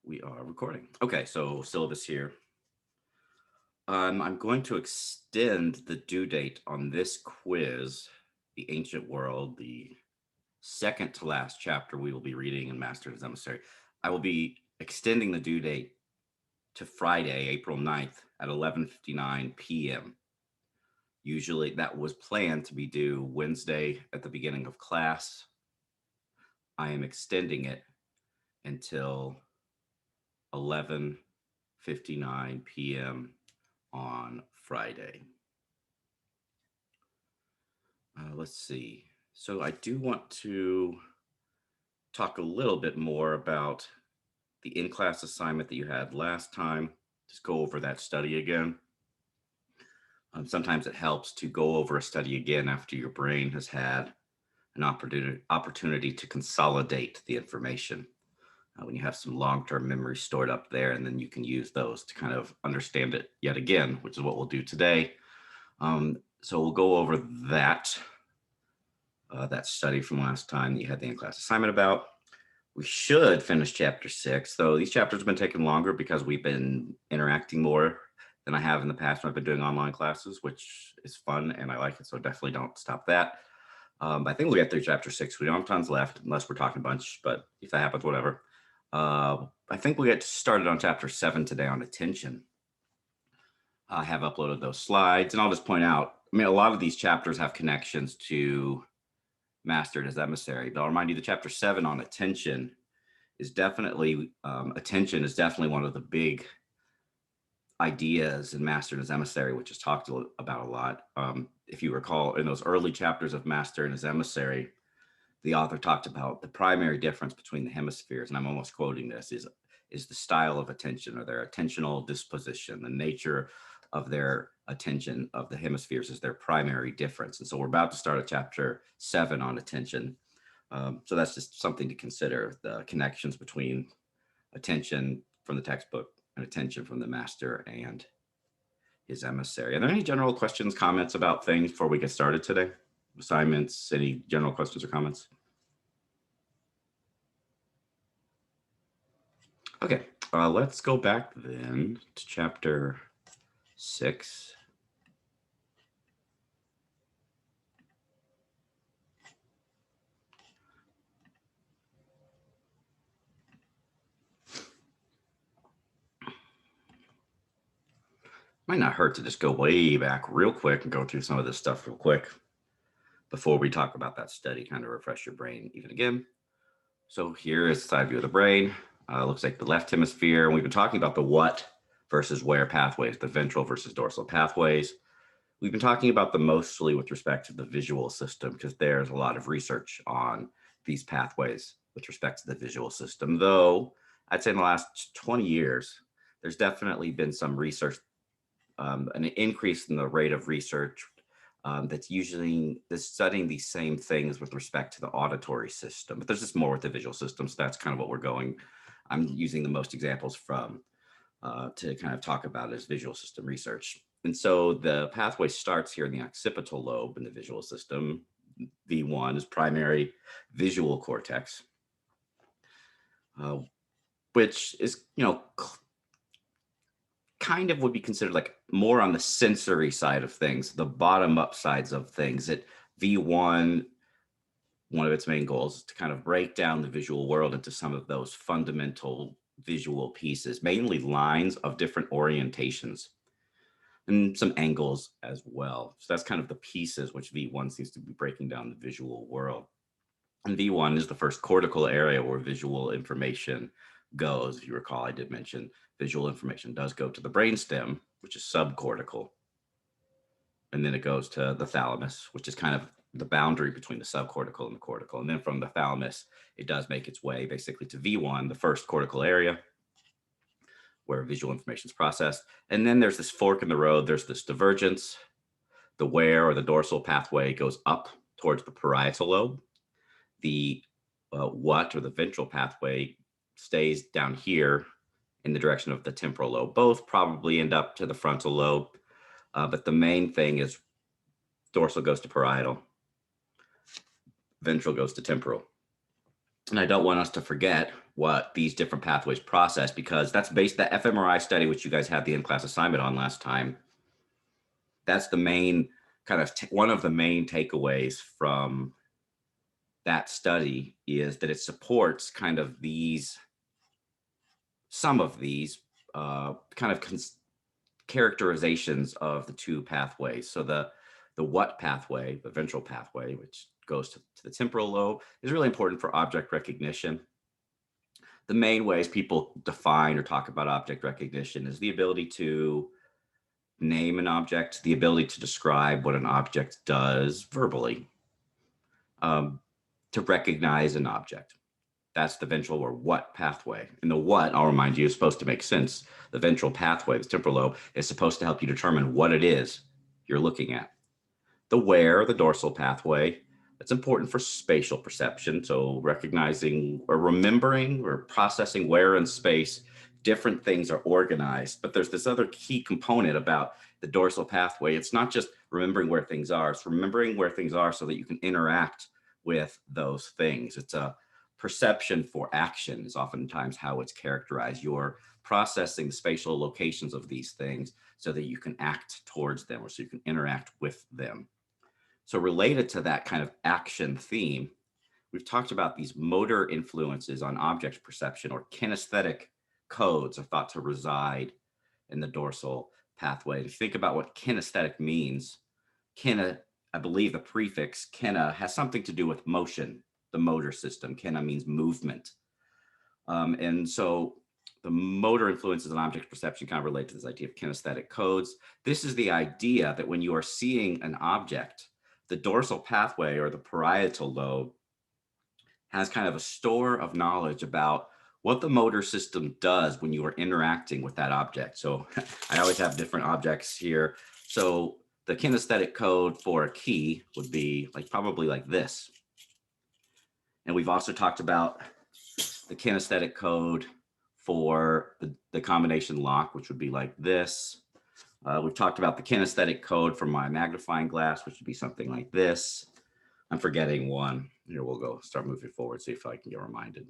We are recording. Okay, so syllabus here. I'm going to extend the due date on this quiz, The Ancient World, the second to last chapter we will be reading in Master and His Emissary. I will be extending the due date to Friday, April 9th at 11:59 p.m. Usually that was planned to be due Wednesday at the beginning of class. I am extending it until 11:59 p.m. on Friday. Let's see. So I do want to talk a little bit more about the in-class assignment that you had last time. Just go over that study again. Sometimes it helps to go over a study again after your brain has had an opportunity to consolidate the information. When you have some long-term memory stored up there, and then you can use those to kind of understand it yet again, which is what we'll do today. So we'll go over that study from last time that you had the in-class assignment about. We should finish chapter 6, though these chapters have been taking longer because we've been interacting more than I have in the past when I've been doing online classes, which is fun and I like it, so definitely don't stop that. I think we'll get through chapter 6. We don't have tons left unless we're talking a bunch, but if that happens, whatever. I think we'll get started on chapter 7 today on attention. I have uploaded those slides, and I'll just point out, I mean, a lot of these chapters have connections to Master and His Emissary, but I'll remind you the chapter 7 on attention is definitely, attention is definitely one of the big ideas in Master and His Emissary, which is talked about a lot. If you recall, in those early chapters of Master and His Emissary, the author talked about the primary difference between the hemispheres, and I'm almost quoting this, is the style of attention or their attentional disposition. The nature of their attention of the hemispheres is their primary difference. And so we're about to start a chapter 7 on attention. So that's just something to consider, the connections between attention from the textbook and attention from the Master and His Emissary. Are there any general questions, comments about things before we get started today? Assignments, any general questions or comments? Okay, let's go back then to chapter 6. Might not hurt to just go way back real quick and go through some of this stuff real quick before we talk about that study, kind of refresh your brain even again. So here is the side view of the brain. Looks like the left hemisphere. And we've been talking about the what versus where pathways, the ventral versus dorsal pathways. We've been talking about them mostly with respect to the visual system because there's a lot of research on these pathways with respect to the visual system. Though I'd say in the last 20 years, there's definitely been some research, an increase in the rate of research that's studying these same things with respect to the auditory system. But there's just more with the visual system. So that's kind of what I'm using the most examples from to kind of talk about as visual system research. And so the pathway starts here in the occipital lobe in the visual system. V1 is primary visual cortex, which is, kind of would be considered like more on the sensory side of things, the bottom up sides of things. At V1, one of its main goals is to kind of break down the visual world into some of those fundamental visual pieces, mainly lines of different orientations and some angles as well. So that's kind of the pieces which V1 seems to be breaking down the visual world. And V1 is the first cortical area where visual information goes. If you recall, I did mention visual information does go to the brainstem, which is subcortical. And then it goes to the thalamus, which is kind of the boundary between the subcortical and the cortical. And then from the thalamus, it does make its way basically to V1, the first cortical area where visual information is processed. And then there's this fork in the road. There's this divergence. The where or the dorsal pathway goes up towards the parietal lobe. The what or the ventral pathway stays down here in the direction of the temporal lobe. Both probably end up to the frontal lobe, but the main thing is dorsal goes to parietal, ventral goes to temporal. And I don't want us to forget what these different pathways process, because that's based, that fMRI study, which you guys had the in-class assignment on last time. That's the main kind of one of the main takeaways from that study, is that it supports kind of these, some of these kind of characterizations of the two pathways. So the what pathway, the ventral pathway, which goes to the temporal lobe, is really important for object recognition. The main ways people define or talk about object recognition is the ability to name an object, the ability to describe what an object does verbally, to recognize an object. That's the ventral or what pathway. And the what, I'll remind you, is supposed to make sense. The ventral pathway, the temporal lobe, is supposed to help you determine what it is you're looking at. The where, the dorsal pathway, that's important for spatial perception. So recognizing or remembering or processing where in space different things are organized. But there's this other key component about the dorsal pathway. It's not just remembering where things are, it's remembering where things are so that you can interact with those things. It's a perception for action is oftentimes how it's characterized. You're processing spatial locations of these things so that you can act towards them, or so you can interact with them. So related to that kind of action theme, we've talked about these motor influences on object perception, or kinesthetic codes are thought to reside in the dorsal pathway. If you think about what kinesthetic means, kine, I believe the prefix kine has something to do with motion, the motor system. Kine means movement. And so the motor influences on object perception kind of relate to this idea of kinesthetic codes. This is the idea that when you are seeing an object, the dorsal pathway, or the parietal lobe, has kind of a store of knowledge about what the motor system does when you are interacting with that object. So I always have different objects here. So the kinesthetic code for a key would be like probably like this. And we've also talked about the kinesthetic code for the combination lock, which would be like this. We've talked about the kinesthetic code for my magnifying glass, which would be something like this. I'm forgetting one. Here, we'll go start moving forward, see if I can get reminded.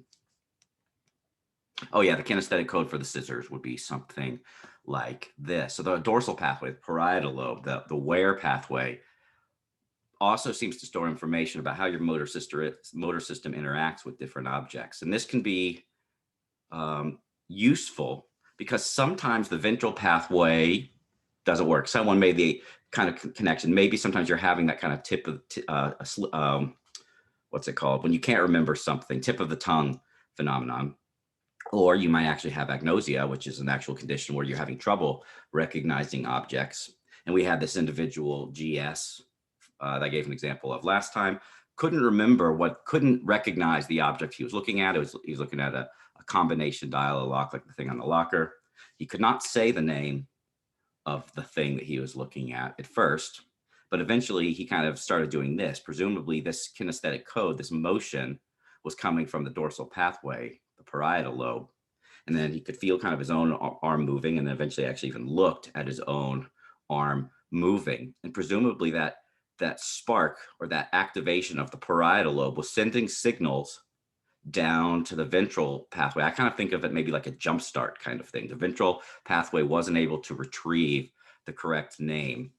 Oh yeah, the kinesthetic code for the scissors would be something like this. So the dorsal pathway, the parietal lobe, the where pathway, also seems to store information about how your motor system interacts with different objects. And this can be useful because sometimes the ventral pathway doesn't work. Someone made the kind of connection. Maybe sometimes you're having that kind of tip of, what's it called? When you can't remember something, tip of the tongue phenomenon. Or you might actually have agnosia, which is an actual condition where you're having trouble recognizing objects. And we had this individual GS that I gave an example of last time, couldn't recognize the object he was looking at. He was looking at a combination dial lock, like the thing on the locker. He could not say the name of the thing that he was looking at first, but eventually he kind of started doing this. Presumably this kinesthetic code, this motion, was coming from the dorsal pathway, the parietal lobe. And then he could feel kind of his own arm moving, and then eventually actually even looked at his own arm moving. And presumably that spark, or that activation of the parietal lobe, was sending signals down to the ventral pathway. I kind of think of it maybe like a jump start kind of thing. The ventral pathway wasn't able to retrieve the correct name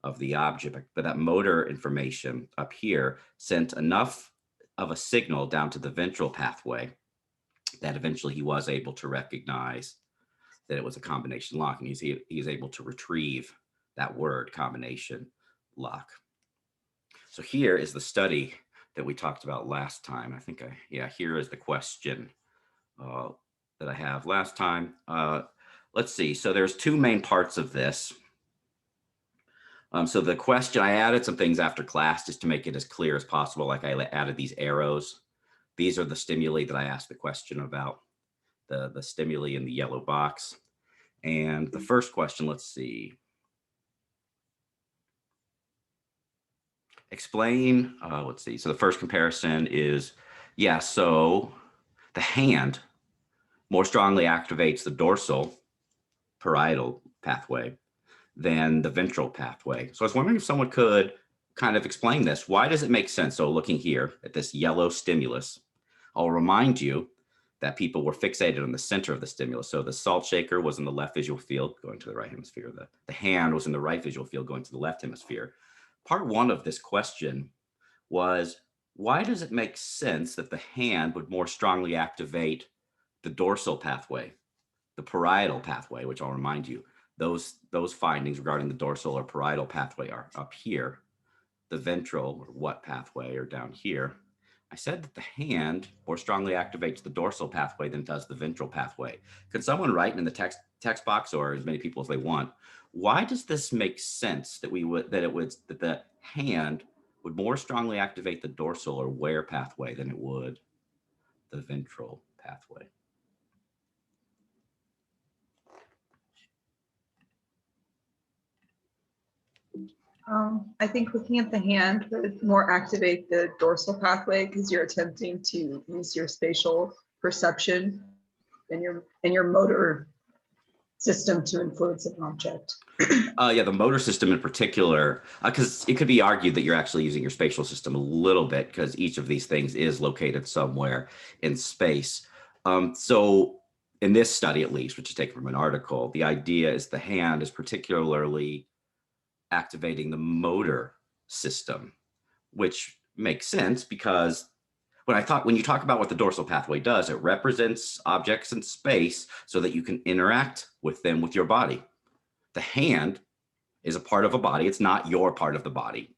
of the object, but that motor information up here sent enough of a signal down to the ventral pathway that eventually he was able to recognize that it was a combination lock, and he's able to retrieve that word, combination lock. So here is the study that we talked about last time. I think here is the question that I have last time. Let's see. So there's two main parts of this. So the question, I added some things after class just to make it as clear as possible. Like I added these arrows. These are the stimuli that I asked the question about, the stimuli in the yellow box. And the first question, let's see. Explain, let's see. So the first comparison is, so the hand more strongly activates the dorsal parietal pathway than the ventral pathway. So I was wondering if someone could kind of explain this. Why does it make sense? So looking here at this yellow stimulus, I'll remind you that people were fixated on the center of the stimulus. So the salt shaker was in the left visual field going to the right hemisphere. The hand was in the right visual field going to the left hemisphere. Part one of this question was, why does it make sense that the hand would more strongly activate the dorsal pathway, the parietal pathway, which I'll remind you, those findings regarding the dorsal or parietal pathway are up here. The ventral or what pathway are down here. I said that the hand more strongly activates the dorsal pathway than does the ventral pathway. Could someone write in the text box, or as many people as they want, why does this make sense that that the hand would more strongly activate the dorsal or where pathway than it would the ventral pathway? I think looking at the hand would more activate the dorsal pathway because you're attempting to use your spatial perception and your motor system to influence an object. Yeah, the motor system in particular, because it could be argued that you're actually using your spatial system a little bit because each of these things is located somewhere in space. So in this study, at least, which is taken from an article, the idea is the hand is particularly activating the motor system, which makes sense because when you talk about what the dorsal pathway does, it represents objects in space so that you can interact with them with your body. The hand is a part of a body. It's not your part of the body,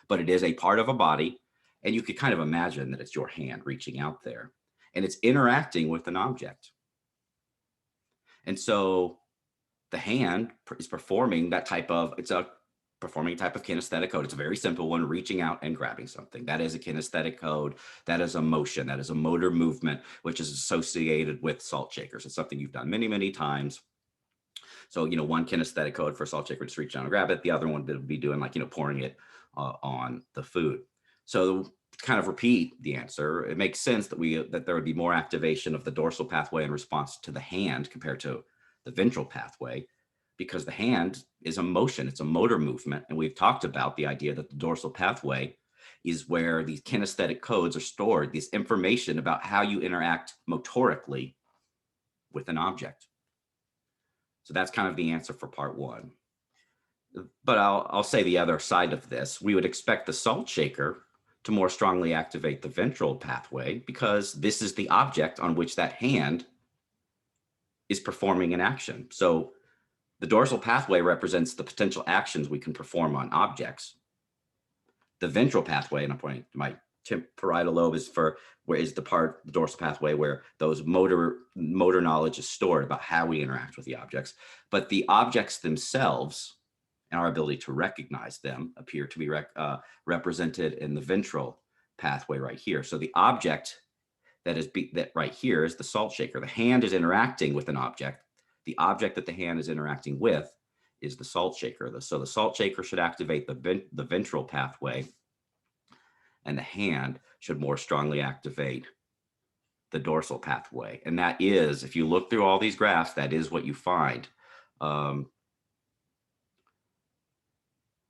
but it is a part of a body. And you could kind of imagine that it's your hand reaching out there and it's interacting with an object. And so the hand is performing performing a type of kinesthetic code. It's a very simple one, reaching out and grabbing something. That is a kinesthetic code. That is a motion. That is a motor movement, which is associated with salt shakers. It's something you've done many, many times. So, one kinesthetic code for a salt shaker, just reach down and grab it. The other one would be doing pouring it on the food. So kind of repeat the answer. It makes sense that there would be more activation of the dorsal pathway in response to the hand compared to the ventral pathway, because the hand is a motion, it's a motor movement. And we've talked about the idea that the dorsal pathway is where these kinesthetic codes are stored, this information about how you interact motorically with an object. So that's kind of the answer for part one. But I'll say the other side of this. We would expect the salt shaker to more strongly activate the ventral pathway because this is the object on which that hand is performing an action. So the dorsal pathway represents the potential actions we can perform on objects. The ventral pathway, and I'm pointing to my parietal lobe, is the dorsal pathway where those motor knowledge is stored about how we interact with the objects. But the objects themselves and our ability to recognize them appear to be represented in the ventral pathway right here. So the object that right here is the salt shaker. The hand is interacting with an object. The object that the hand is interacting with is the salt shaker. So the salt shaker should activate the ventral pathway, and the hand should more strongly activate the dorsal pathway. And that is, if you look through all these graphs, that is what you find.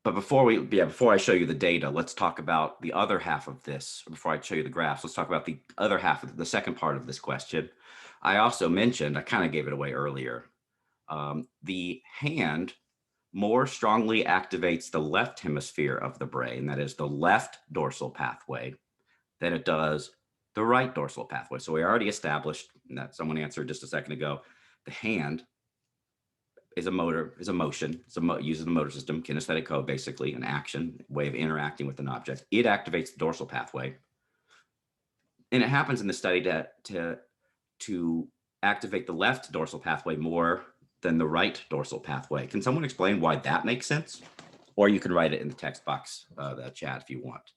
But before I show you the data, let's talk about the other half of this. Before I show you the graphs, let's talk about the other half of the second part of this question. I also mentioned, I kind of gave it away earlier, the hand more strongly activates the left hemisphere of the brain, that is the left dorsal pathway, than it does the right dorsal pathway. So we already established, and that someone answered just a second ago, the hand is a motion, uses the motor system, kinesthetic code, basically an action, way of interacting with an object. It activates the dorsal pathway. And it happens in the study to activate the left dorsal pathway more than the right dorsal pathway. Can someone explain why that makes sense? Or you can write it in the text box, the chat, if you want.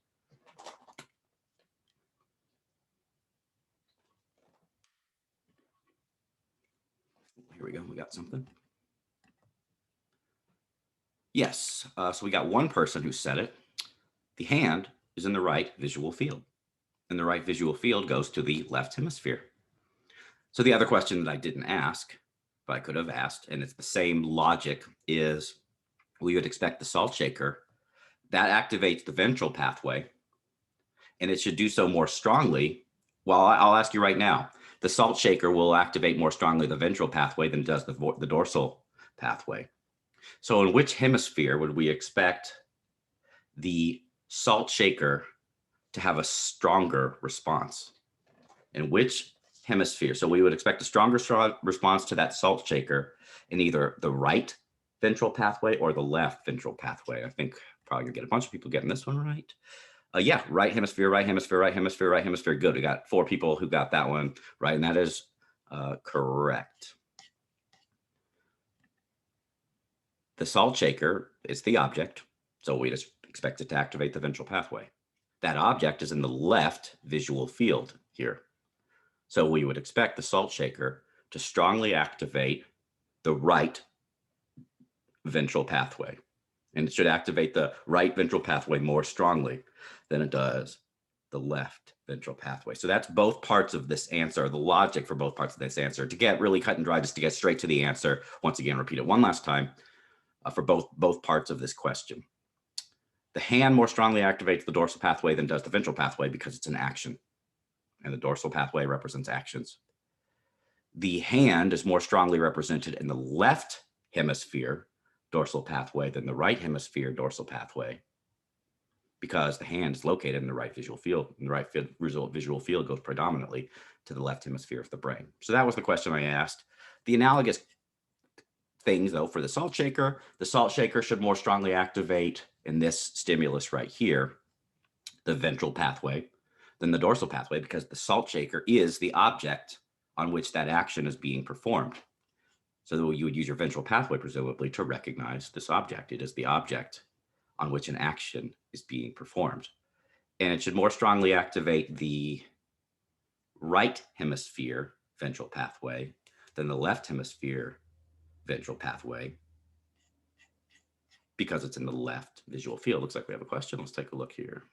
Here we go, we got something. Yes, so we got one person who said it. The hand is in the right visual field, and the right visual field goes to the left hemisphere. So the other question that I didn't ask, but I could have asked, and it's the same logic, is we would expect the salt shaker that activates the ventral pathway, and it should do so more strongly Well, I'll ask you right now. The salt shaker will activate more strongly the ventral pathway than does the dorsal pathway. So in which hemisphere would we expect the salt shaker to have a stronger response? In which hemisphere? So we would expect a stronger response to that salt shaker in either the right ventral pathway or the left ventral pathway. I think probably gonna get a bunch of people getting this one right. Yeah, right hemisphere, right hemisphere, right hemisphere, right hemisphere. Good. We got 4 people who got that one right, and that is correct. The salt shaker is the object, so we just expect it to activate the ventral pathway. That object is in the left visual field here. So we would expect the salt shaker to strongly activate the right ventral pathway. And it should activate the right ventral pathway more strongly than it does the left ventral pathway. So that's both parts of this answer, the logic for both parts of this answer. To get really cut and dry, just to get straight to the answer, once again, repeat it one last time for both parts of this question. The hand more strongly activates the dorsal pathway than does the ventral pathway because it's an action. And the dorsal pathway represents actions. The hand is more strongly represented in the left hemisphere dorsal pathway than the right hemisphere dorsal pathway because the hand is located in the right visual field, and the right visual field goes predominantly to the left hemisphere of the brain. So that was the question I asked. The analogous things, though, for the salt shaker should more strongly activate in this stimulus right here, the ventral pathway, than the dorsal pathway because the salt shaker is the object on which that action is being performed. So you would use your ventral pathway, presumably, to recognize this object. It is the object on which an action is being performed. And it should more strongly activate the right hemisphere ventral pathway than the left hemisphere ventral pathway because it's in the left visual field. Looks like we have a question. Let's take a look here.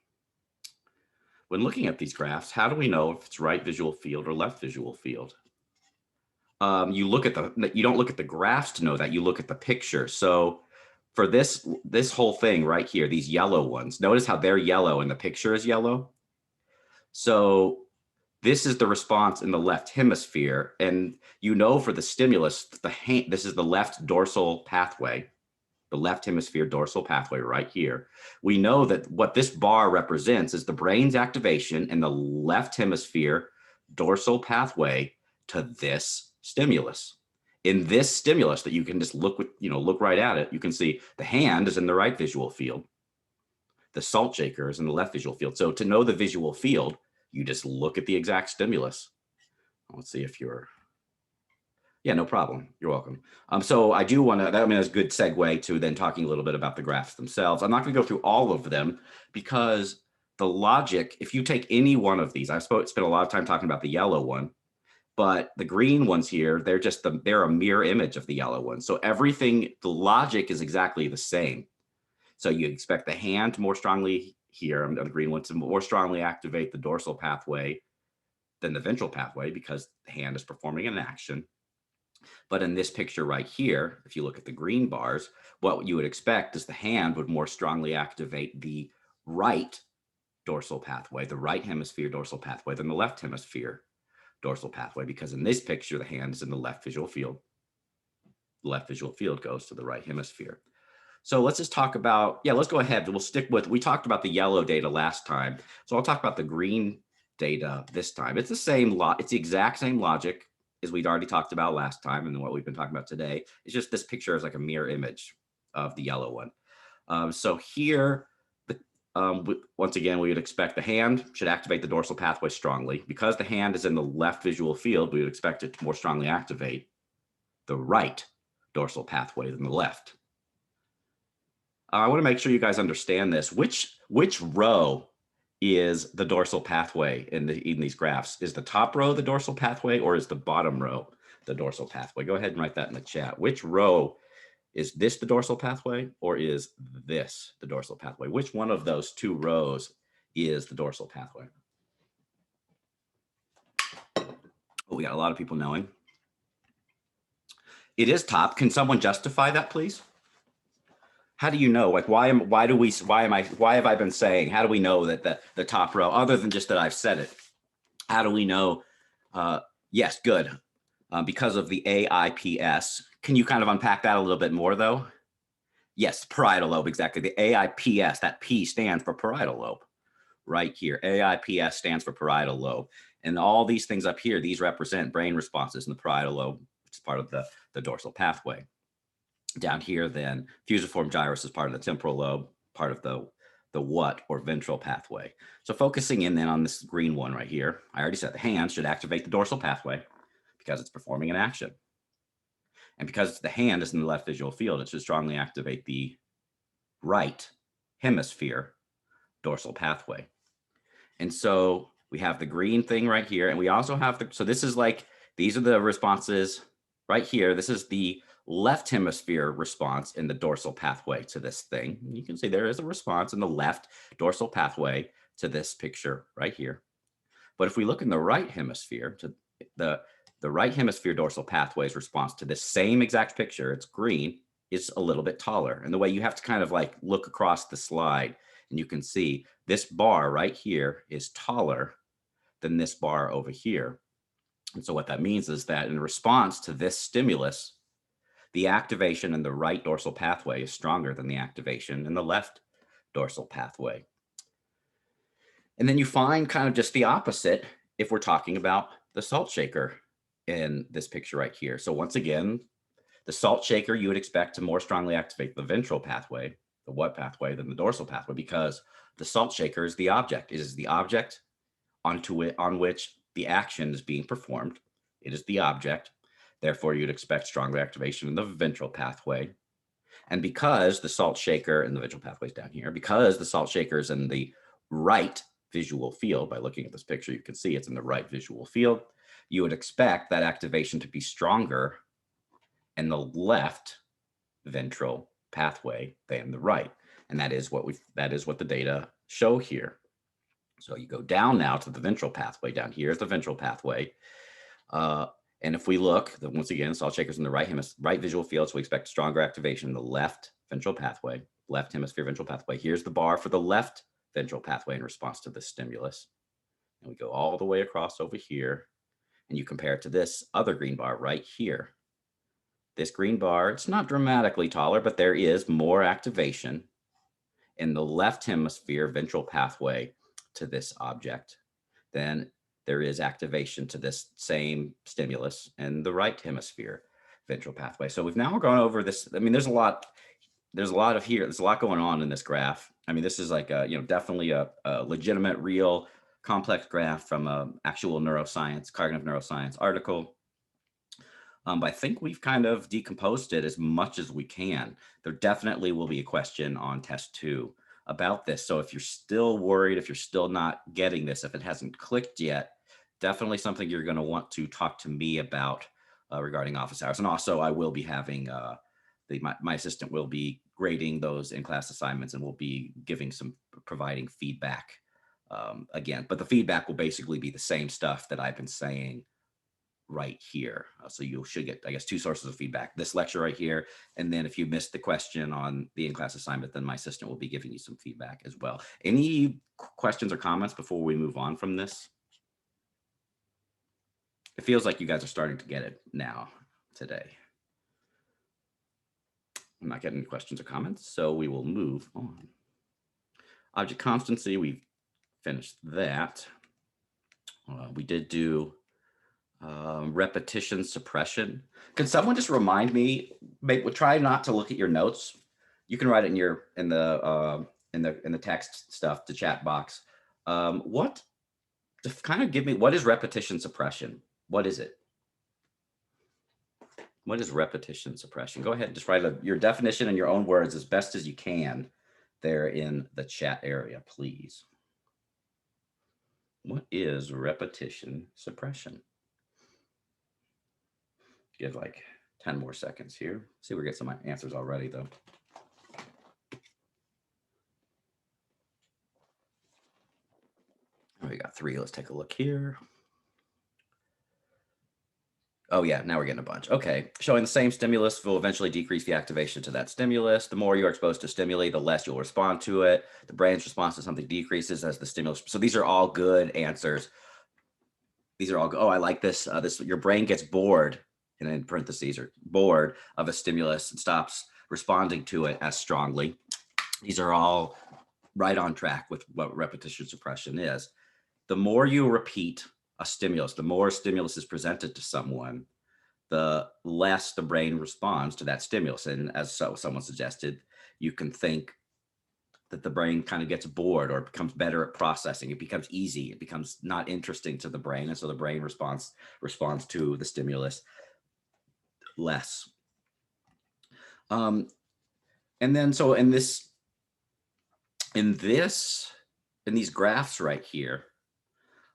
When looking at these graphs, how do we know if it's right visual field or left visual field? You don't look at the graphs to know that. You look at the picture. So for this whole thing right here, these yellow ones, notice how they're yellow and the picture is yellow. So this is the response in the left hemisphere. And you know for the stimulus, this is the left dorsal pathway, the left hemisphere dorsal pathway right here. We know that what this bar represents is the brain's activation in the left hemisphere dorsal pathway to this stimulus. In this stimulus that you can just look right at it, you can see the hand is in the right visual field. The salt shaker is in the left visual field. So to know the visual field, you just look at the exact stimulus. Let's see if you're, yeah, no problem. You're welcome. So I do want to, that's a good segue to then talking a little bit about the graphs themselves. I'm not going to go through all of them because the logic, if you take any one of these, I've spent a lot of time talking about the yellow one, but the green ones here, they're a mirror image of the yellow one. So everything, the logic is exactly the same. So you expect the hand more strongly here, the green one, to more strongly activate the dorsal pathway than the ventral pathway because the hand is performing an action. But in this picture right here, if you look at the green bars, what you would expect is the hand would more strongly activate the right dorsal pathway, the right hemisphere dorsal pathway than the left hemisphere dorsal pathway, because in this picture, the hand is in the left visual field. The left visual field goes to the right hemisphere. So let's just talk about, let's go ahead. We'll stick with, we talked about the yellow data last time. So I'll talk about the green data this time. It's the same it's the exact same logic as we'd already talked about last time and what we've been talking about today. It's just this picture is like a mirror image of the yellow one. So here, once again, we would expect the hand should activate the dorsal pathway strongly. Because the hand is in the left visual field, we would expect it to more strongly activate the right dorsal pathway than the left. I want to make sure you guys understand this. Which row is the dorsal pathway in these graphs? Is the top row the dorsal pathway or is the bottom row the dorsal pathway? Go ahead and write that in the chat. Which row is this the dorsal pathway or is this the dorsal pathway? Which one of those two rows is the dorsal pathway? Oh, we got a lot of people knowing. It is top. Can someone justify that, please? How do you know? Like, why have I been saying? How do we know that the top row, other than just that I've said it? How do we know? Yes, good. Because of the AIPS. Can you kind of unpack that a little bit more though? Yes, parietal lobe, exactly. The AIPS, that P stands for parietal lobe right here. AIPS stands for parietal lobe. And all these things up here, these represent brain responses in the parietal lobe, which is part of the dorsal pathway. Down here, then, fusiform gyrus is part of the temporal lobe, part of the what or ventral pathway. So focusing in then on this green one right here, I already said the hand should activate the dorsal pathway because it's performing an action. And because the hand is in the left visual field, it should strongly activate the right hemisphere dorsal pathway. And so we have the green thing right here. And we also have so this is like, these are the responses right here. This is the left hemisphere response in the dorsal pathway to this thing. And you can see there is a response in the left dorsal pathway to this picture right here. But if we look in the right hemisphere, to the right hemisphere dorsal pathway's response to this same exact picture, it's green, is a little bit taller. And the way you have to kind of like look across the slide, and you can see this bar right here is taller than this bar over here. And so what that means is that in response to this stimulus, the activation in the right dorsal pathway is stronger than the activation in the left dorsal pathway. And then you find kind of just the opposite if we're talking about the salt shaker in this picture right here. So once again, the salt shaker, you would expect to more strongly activate the ventral pathway, the what pathway, than the dorsal pathway, because the salt shaker is the object. It is the object on which the action is being performed. It is the object. Therefore, you'd expect stronger activation in the ventral pathway. And because the salt shaker and the ventral pathway is down here, because the salt shaker is in the right visual field, by looking at this picture, you can see it's in the right visual field, you would expect that activation to be stronger in the left ventral pathway than the right. And that is what the data show here. So you go down now to the ventral pathway. Down here is the ventral pathway. And if we look, once again, salt shaker's in the right visual field, so we expect stronger activation in the left ventral pathway, left hemisphere ventral pathway. Here's the bar for the left ventral pathway in response to the stimulus. And we go all the way across over here, and you compare it to this other green bar right here. This green bar, it's not dramatically taller, but there is more activation in the left hemisphere ventral pathway to this object than there is activation to this same stimulus in the right hemisphere ventral pathway. So we've now gone over this. I mean, there's a lot going on in this graph. I mean, this is like definitely a legitimate, real, complex graph from an actual cognitive neuroscience article. But I think we've kind of decomposed it as much as we can. There definitely will be a question on test 2 about this. So if you're still worried, if you're still not getting this, if it hasn't clicked yet, definitely something you're going to want to talk to me about regarding office hours. And also I will be having, my assistant will be grading those in-class assignments, and will be providing feedback again. But the feedback will basically be the same stuff that I've been saying right here. So you should get, I guess, 2 sources of feedback, this lecture right here. And then if you missed the question on the in-class assignment, then my assistant will be giving you some feedback as well. Any questions or comments before we move on from this? It feels like you guys are starting to get it now today. I'm not getting any questions or comments, so we will move on. Object constancy, we've finished that. We did do repetition suppression. Can someone just remind me? Try not to look at your notes. You can write it in the text stuff, the chat box. What is repetition suppression? What is it? What is repetition suppression? Go ahead and just write your definition in your own words as best as you can there in the chat area, please. What is repetition suppression? Give like 10 more seconds here. See if we get some answers already though. We got 3. Let's take a look here. Oh yeah, now we're getting a bunch. Okay, showing the same stimulus will eventually decrease the activation to that stimulus. The more you're exposed to stimuli, the less you'll respond to it. The brain's response to something decreases as the stimulus. So these are all good answers. these are all, oh, I like this. Your brain gets bored, and in parentheses, or bored of a stimulus and stops responding to it as strongly. These are all right on track with what repetition suppression is. The more you repeat a stimulus, the more stimulus is presented to someone, the less the brain responds to that stimulus. And as someone suggested, you can think that the brain kind of gets bored or becomes better at processing. It becomes easy. It becomes not interesting to the brain. And so the brain responds to the stimulus less. And then, so in these graphs right here,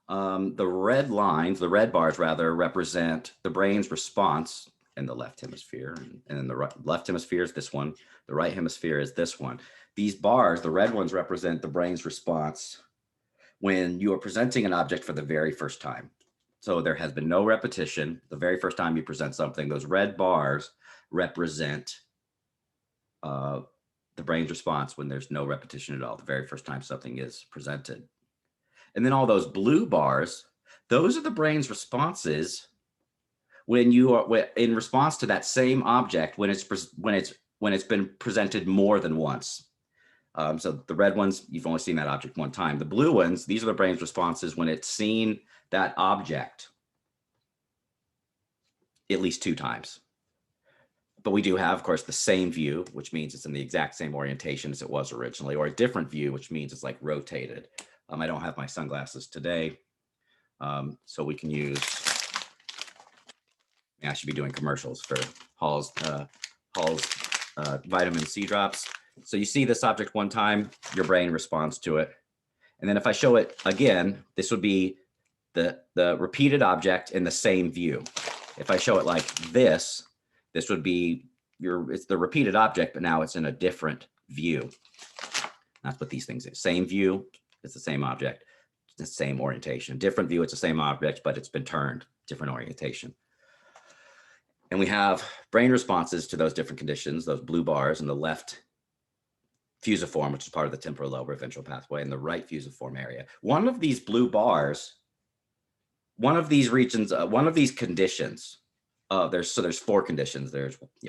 the red bars rather, represent the brain's response in the left hemisphere, and in the left hemisphere is this one. The right hemisphere is this one. These bars, the red ones, represent the brain's response when you are presenting an object for the very first time. So there has been no repetition. The very first time you present something, those red bars represent the brain's response when there's no repetition at all, the very first time something is presented. And then all those blue bars, those are the brain's responses when you are in response to that same object when it's been presented more than once. So the red ones, you've only seen that object one time. The blue ones, these are the brain's responses when it's seen that object at least 2 times. But we do have, of course, the same view, which means it's in the exact same orientation as it was originally, or a different view, which means it's like rotated. I don't have my sunglasses today, so we can use, I should be doing commercials for Hall's vitamin C drops. So you see this object one time, your brain responds to it. And then if I show it again, this would be the repeated object in the same view. If I show it like this would be it's the repeated object, but now it's in a different view. That's what these things are. Same view, it's the same object, the same orientation. Different view, it's the same object, but it's been turned, different orientation. And we have brain responses to those different conditions, those blue bars in the left fusiform, which is part of the temporal lobe or ventral pathway, in the right fusiform area. One of these blue bars, one of these regions, one of these conditions, there's 4 conditions.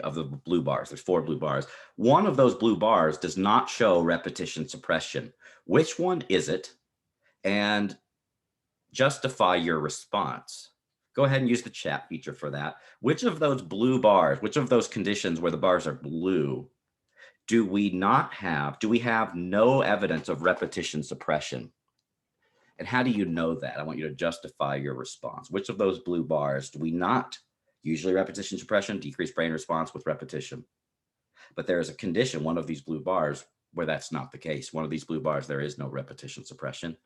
Of the blue bars, there's 4 blue bars. One of those blue bars does not show repetition suppression. Which one is it? And justify your response. Go ahead and use the chat feature for that. Which of those blue bars, which of those conditions where the bars are blue, do we have no evidence of repetition suppression? And how do you know that? I want you to justify your response. Which of those blue bars do we not? Usually repetition suppression, decreased brain response with repetition. But there is a condition, one of these blue bars, where that's not the case. One of these blue bars, there is no repetition suppression.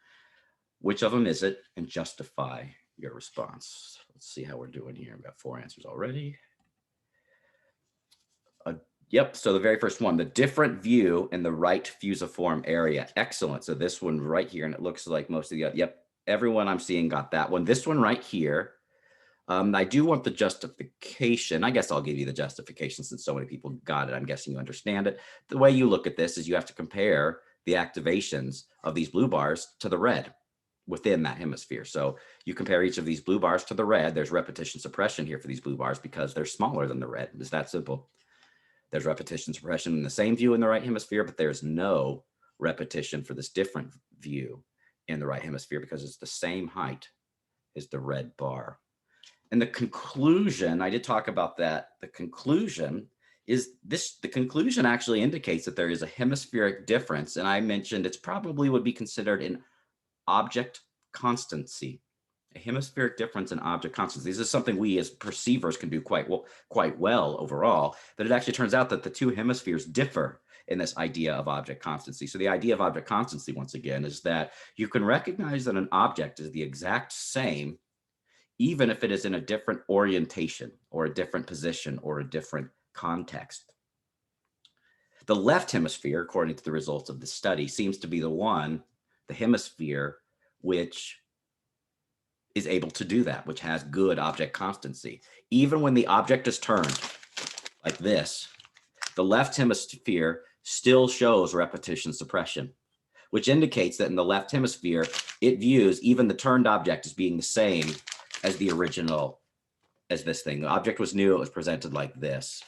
Which of them is it? And justify your response. Let's see how we're doing here. We've got 4 answers already. Yep, so the very first one, the different view in the right fusiform area. Excellent. So this one right here, and it looks like most of the, yep, everyone I'm seeing got that one. This one right here, I do want the justification. I guess I'll give you the justification since so many people got it. I'm guessing you understand it. The way you look at this is you have to compare the activations of these blue bars to the red within that hemisphere. So you compare each of these blue bars to the red. There's repetition suppression here for these blue bars because they're smaller than the red. It's that simple. There's repetition suppression in the same view in the right hemisphere, but there's no repetition for this different view in the right hemisphere because it's the same height as the red bar. And the conclusion, I did talk about that. The conclusion is this, the conclusion actually indicates that there is a hemispheric difference. And I mentioned it's probably would be considered an object constancy, a hemispheric difference in object constancy. This is something we as perceivers can do quite well overall, but it actually turns out that the 2 hemispheres differ in this idea of object constancy. So the idea of object constancy, once again, is that you can recognize that an object is the exact same, even if it is in a different orientation or a different position or a different context. The left hemisphere, according to the results of the study, seems to be the hemisphere which is able to do that, which has good object constancy. Even when the object is turned like this, the left hemisphere still shows repetition suppression, which indicates that in the left hemisphere, it views even the turned object as being the same as the original, as this thing. The object was new, it was presented like this.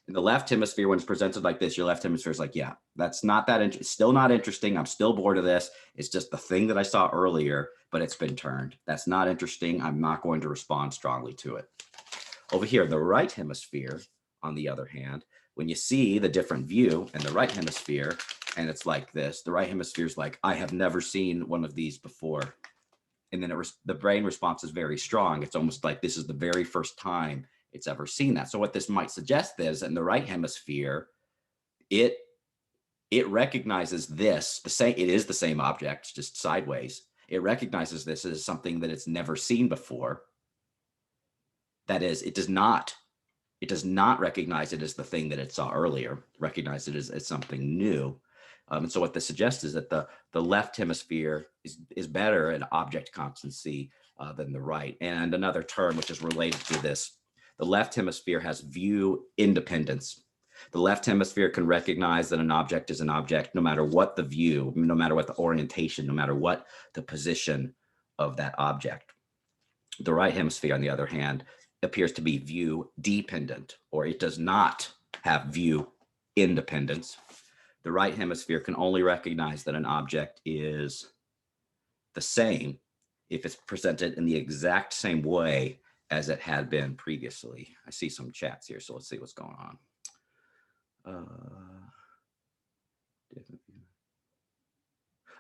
In the left hemisphere, when it's presented like this, your left hemisphere is like, yeah, that's not that interesting. Still not interesting. I'm still bored of this. It's just the thing that I saw earlier, but it's been turned. That's not interesting. I'm not going to respond strongly to it. Over here, the right hemisphere, on the other hand, when you see the different view in the right hemisphere, and it's like this, the right hemisphere is like, I have never seen one of these before. And then the brain response is very strong. It's almost like this is the very first time it's ever seen that. So what this might suggest is in the right hemisphere, it recognizes this, it is the same object, just sideways. It recognizes this as something that it's never seen before. That is, it does not recognize it as the thing that it saw earlier, recognize it as something new. And so what this suggests is that the left hemisphere is better at object constancy than the right. And another term which is related to this, the left hemisphere has view independence. The left hemisphere can recognize that an object is an object no matter what the view, no matter what the orientation, no matter what the position of that object. The right hemisphere, on the other hand, appears to be view dependent, or it does not have view independence. The right hemisphere can only recognize that an object is the same if it's presented in the exact same way as it had been previously. I see some chats here, so let's see what's going on.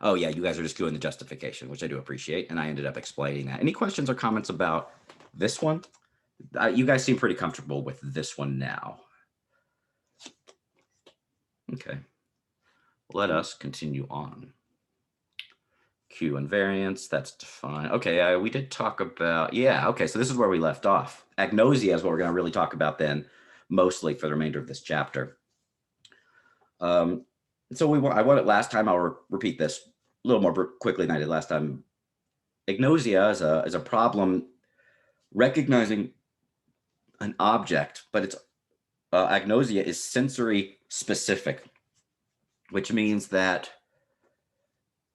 Oh yeah, you guys are just doing the justification, which I do appreciate, and I ended up explaining that. Any questions or comments about this one? You guys seem pretty comfortable with this one now. Okay, let us continue on. Q invariance, that's defined. Okay, we did talk about, yeah, okay, so this is where we left off. Agnosia is what we're going to really talk about then, mostly for the remainder of this chapter. So I wanted last time, I'll repeat this a little more quickly than I did last time. Agnosia is a problem recognizing an object, but it's agnosia is sensory specific, which means that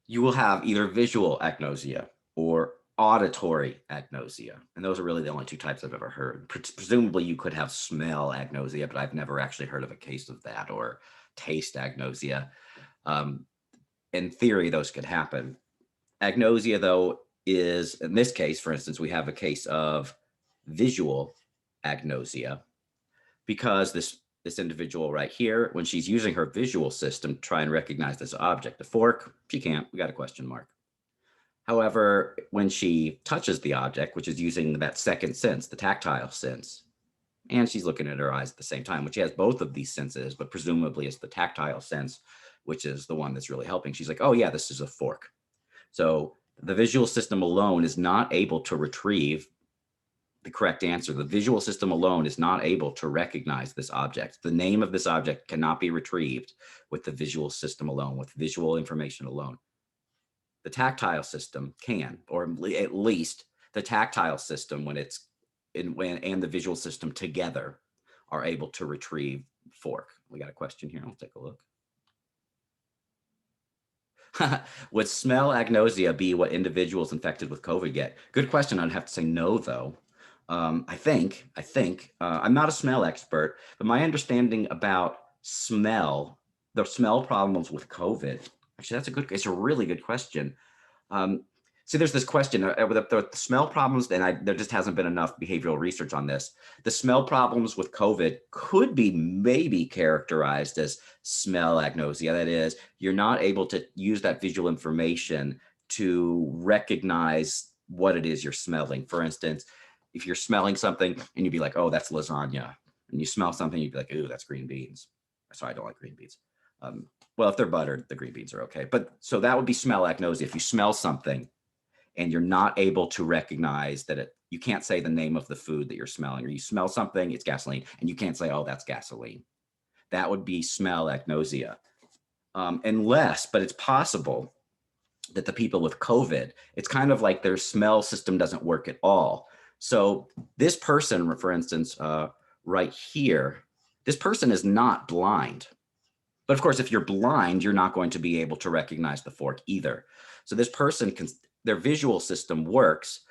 you will have either visual agnosia or auditory agnosia. And those are really the only two types I've ever heard. Presumably you could have smell agnosia, but I've never actually heard of a case of that, or taste agnosia. In theory, those could happen. Agnosia, though, is, in this case, for instance, we have a case of visual agnosia, because this individual right here, when she's using her visual system to try and recognize this object, the fork, she can't, we got a question mark. However, when she touches the object, which is using that second sense, the tactile sense, and she's looking at her eyes at the same time, which has both of these senses, but presumably it's the tactile sense, which is the one that's really helping. She's like, oh yeah, this is a fork. So the visual system alone is not able to retrieve the correct answer. The visual system alone is not able to recognize this object. The name of this object cannot be retrieved with the visual system alone, with visual information alone. The tactile system can, or at least the tactile system, when it's and the visual system together are able to retrieve fork. We got a question here. I'll take a look. Would smell agnosia be what individuals infected with COVID get? Good question. I'd have to say no, though. I think I'm not a smell expert, but my understanding about smell, the smell problems with COVID, actually, it's a really good question. See, there's this question with the smell problems, and there just hasn't been enough behavioral research on this. The smell problems with COVID could be maybe characterized as smell agnosia. That is, you're not able to use that visual information to recognize what it is you're smelling. For instance, if you're smelling something and you'd be like, oh, that's lasagna. And you smell something, you'd be like, ooh, that's green beans. Sorry, I don't like green beans. Well, if they're buttered, the green beans are okay. But so that would be smell agnosia. If you smell something and you're not able to recognize that you can't say the name of the food that you're smelling, or you smell something, it's gasoline, and you can't say, oh, that's gasoline. That would be smell agnosia. But it's possible that the people with COVID, it's kind of like their smell system doesn't work at all. So this person, for instance, right here, this person is not blind. But of course, if you're blind, you're not going to be able to recognize the fork either. So this person their visual system works,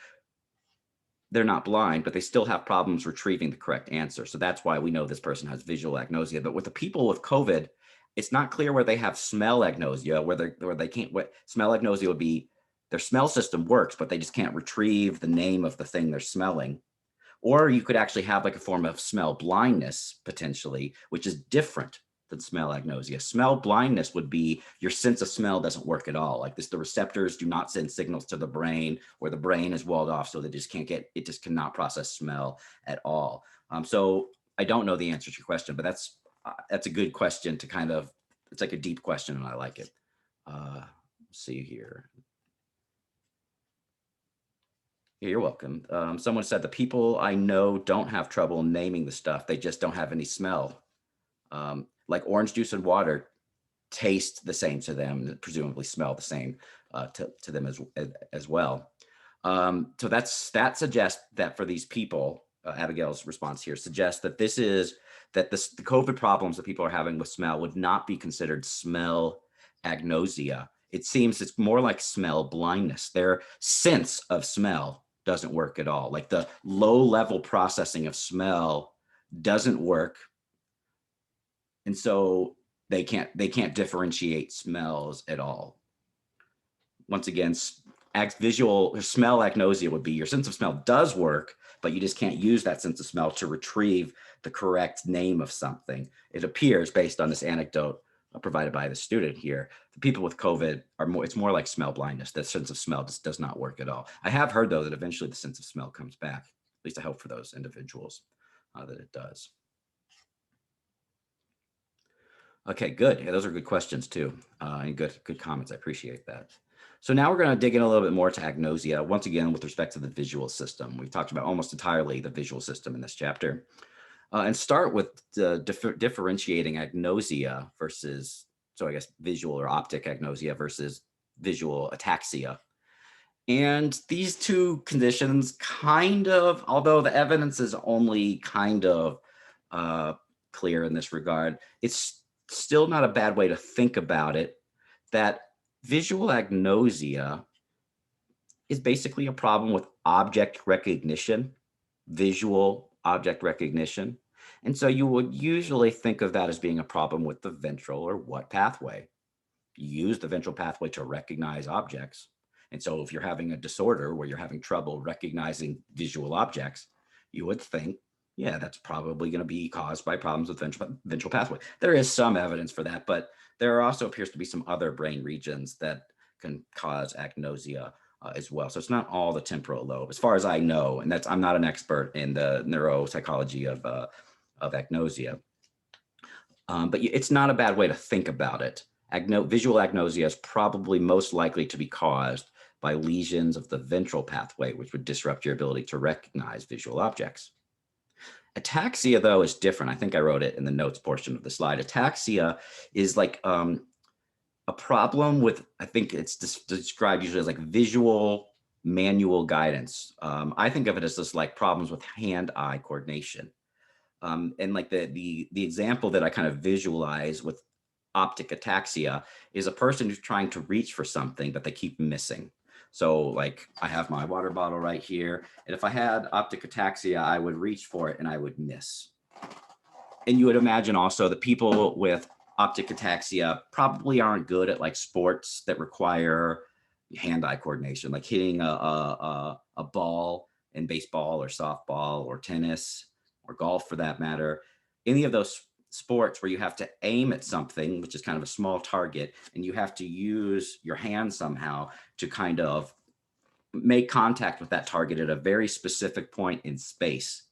they're not blind, but they still have problems retrieving the correct answer. So that's why we know this person has visual agnosia. But with the people with COVID, it's not clear where they have smell agnosia, where they can't. What smell agnosia would be, their smell system works, but they just can't retrieve the name of the thing they're smelling. Or you could actually have like a form of smell blindness potentially, which is different than smell agnosia. Smell blindness would be your sense of smell doesn't work at all. Like this, the receptors do not send signals to the brain, or the brain is walled off, so they just can't get, it just cannot process smell at all. So I don't know the answer to your question, but that's a good question to kind of, it's like a deep question and I like it. Let's see here. You're welcome. Someone said the people I know don't have trouble naming the stuff. They just don't have any smell. Like orange juice and water taste the same to them, presumably smell the same to them as well. So that suggests that for these people, Abigail's response here suggests that the COVID problems that people are having with smell would not be considered smell agnosia. It seems it's more like smell blindness. Their sense of smell doesn't work at all. Like the low level processing of smell doesn't work. And so they can't differentiate smells at all. Once again, visual smell agnosia would be your sense of smell does work, but you just can't use that sense of smell to retrieve the correct name of something. It appears, based on this anecdote provided by the student here, the people with COVID it's more like smell blindness. The sense of smell just does not work at all. I have heard though that eventually the sense of smell comes back. At least I hope for those individuals that it does. Okay, good. Yeah, those are good questions too, and good comments. I appreciate that. So now we're going to dig in a little bit more to agnosia, once again, with respect to the visual system. We've talked about almost entirely the visual system in this chapter, and start with differentiating agnosia versus, so I guess visual or optic agnosia versus visual ataxia. And these two conditions kind of, although the evidence is only kind of clear in this regard, it's still not a bad way to think about it, that visual agnosia is basically a problem with object recognition, visual object recognition. And so you would usually think of that as being a problem with the ventral or what pathway. You use the ventral pathway to recognize objects. And so if you're having a disorder where you're having trouble recognizing visual objects, you would think, yeah, that's probably going to be caused by problems with ventral pathway. There is some evidence for that, but there also appears to be some other brain regions that can cause agnosia as well. So it's not all the temporal lobe, as far as I know, and I'm not an expert in the neuropsychology of agnosia. But it's not a bad way to think about it. Visual agnosia is probably most likely to be caused by lesions of the ventral pathway, which would disrupt your ability to recognize visual objects. Ataxia, though, is different. I think I wrote it in the notes portion of the slide. Ataxia is like a problem with, I think it's described usually as like visual manual guidance. I think of it as just like problems with hand-eye coordination. And like the example that I kind of visualize with optic ataxia is a person who's trying to reach for something, but they keep missing. So like I have my water bottle right here, and if I had optic ataxia, I would reach for it and I would miss. And you would imagine also that people with optic ataxia probably aren't good at like sports that require hand-eye coordination, like hitting a ball in baseball or softball or tennis or golf for that matter. Any of those sports where you have to aim at something, which is kind of a small target, and you have to use your hand somehow to kind of make contact with that target at a very specific point in space.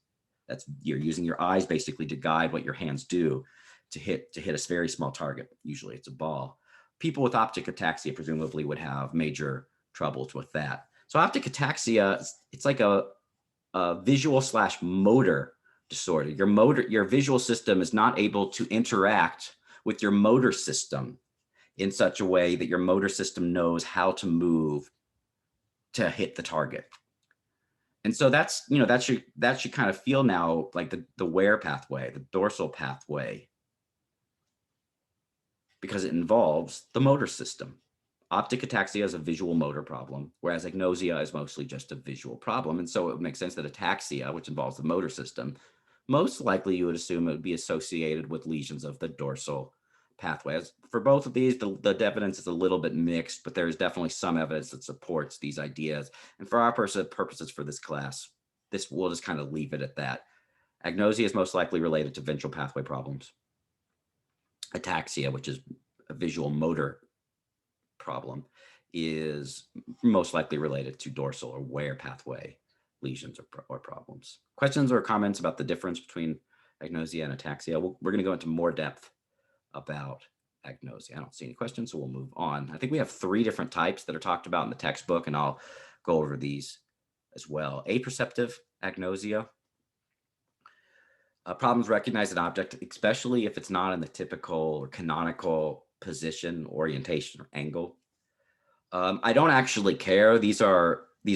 You're using your eyes basically to guide what your hands do to hit a very small target. Usually it's a ball. People with optic ataxia presumably would have major troubles with that. So optic ataxia, it's like a visual/motor disorder. Your visual system is not able to interact with your motor system in such a way that your motor system knows how to move to hit the target. And so that should kind of feel now like the where pathway, the dorsal pathway, because it involves the motor system. Optic ataxia is a visual motor problem, whereas agnosia is mostly just a visual problem. And so it would make sense that ataxia, which involves the motor system, most likely you would assume it would be associated with lesions of the dorsal pathways. For both of these, the evidence is a little bit mixed, but there's definitely some evidence that supports these ideas. And for our purposes for this class, we'll just kind of leave it at that. Agnosia is most likely related to ventral pathway problems. Ataxia, which is a visual motor problem, is most likely related to dorsal or wear pathway lesions or problems. Questions or comments about the difference between agnosia and ataxia? We're going to go into more depth about agnosia. I don't see any questions, so we'll move on. I think we have 3 different types that are talked about in the textbook, and I'll go over these as well. Aperceptive agnosia. Problems recognize an object, especially if it's not in the typical or canonical position, orientation, or angle. I don't actually care. These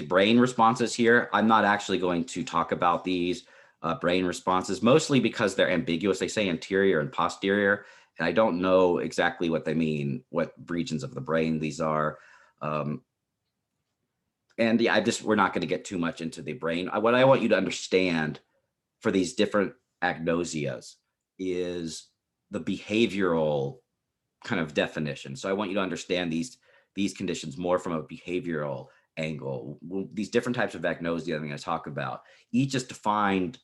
brain responses here. I'm not actually going to talk about these brain responses, mostly because they're ambiguous. They say anterior and posterior, and I don't know exactly what they mean, what regions of the brain these are. And yeah, we're not going to get too much into the brain. What I want you to understand for these different agnosias is the behavioral kind of definition. So I want you to understand these conditions more from a behavioral angle. These different types of agnosia I'm going to talk about, each is defined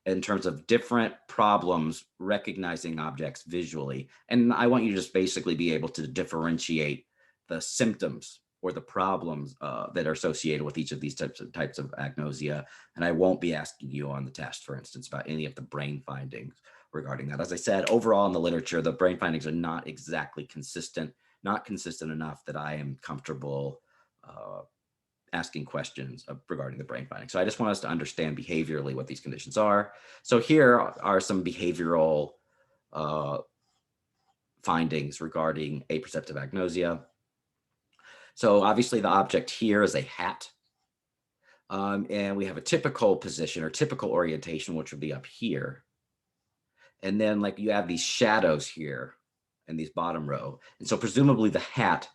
in terms of different problems recognizing objects visually. And I want you to just basically be able to differentiate the symptoms or the problems that are associated with each of these types of agnosia. And I won't be asking you on the test, for instance, about any of the brain findings regarding that. As I said, overall in the literature, the brain findings are not exactly consistent, not consistent enough that I am comfortable asking questions regarding the brain findings. So I just want us to understand behaviorally what these conditions are. So here are some behavioral findings regarding aperceptive agnosia. So obviously the object here is a hat. And we have a typical position or typical orientation, which would be up here. And then like you have these shadows here in these bottom row. And so presumably the hat,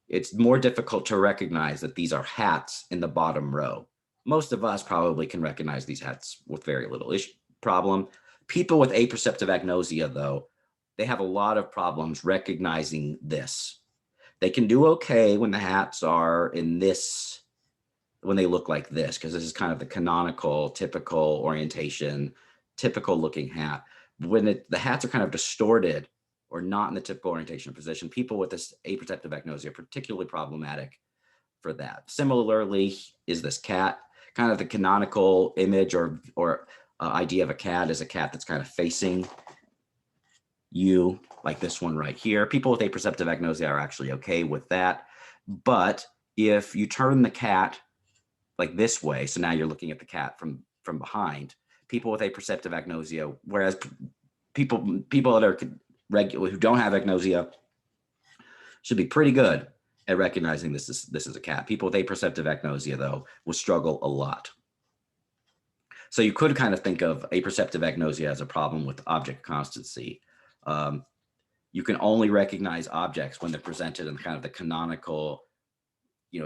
it's more difficult to recognize that these are hats in the bottom row. Most of us probably can recognize these hats with very little problem. People with aperceptive agnosia, though, they have a lot of problems recognizing this. They can do okay when the hats are in this, when they look like this, because this is kind of the canonical, typical orientation, typical looking hat. When the hats are kind of distorted or not in the typical orientation position, people with this aperceptive agnosia are particularly problematic for that. Similarly, is this cat. Kind of the canonical image or idea of a cat is a cat that's kind of facing you, like this one right here. People with aperceptive agnosia are actually okay with that. But if you turn the cat like this way, so now you're looking at the cat from behind, people with aperceptive agnosia, whereas people that are regular who don't have agnosia should be pretty good at recognizing this is a cat. People with aperceptive agnosia, though, will struggle a lot. So you could kind of think of aperceptive agnosia as a problem with object constancy. You can only recognize objects when they're presented in kind of the canonical,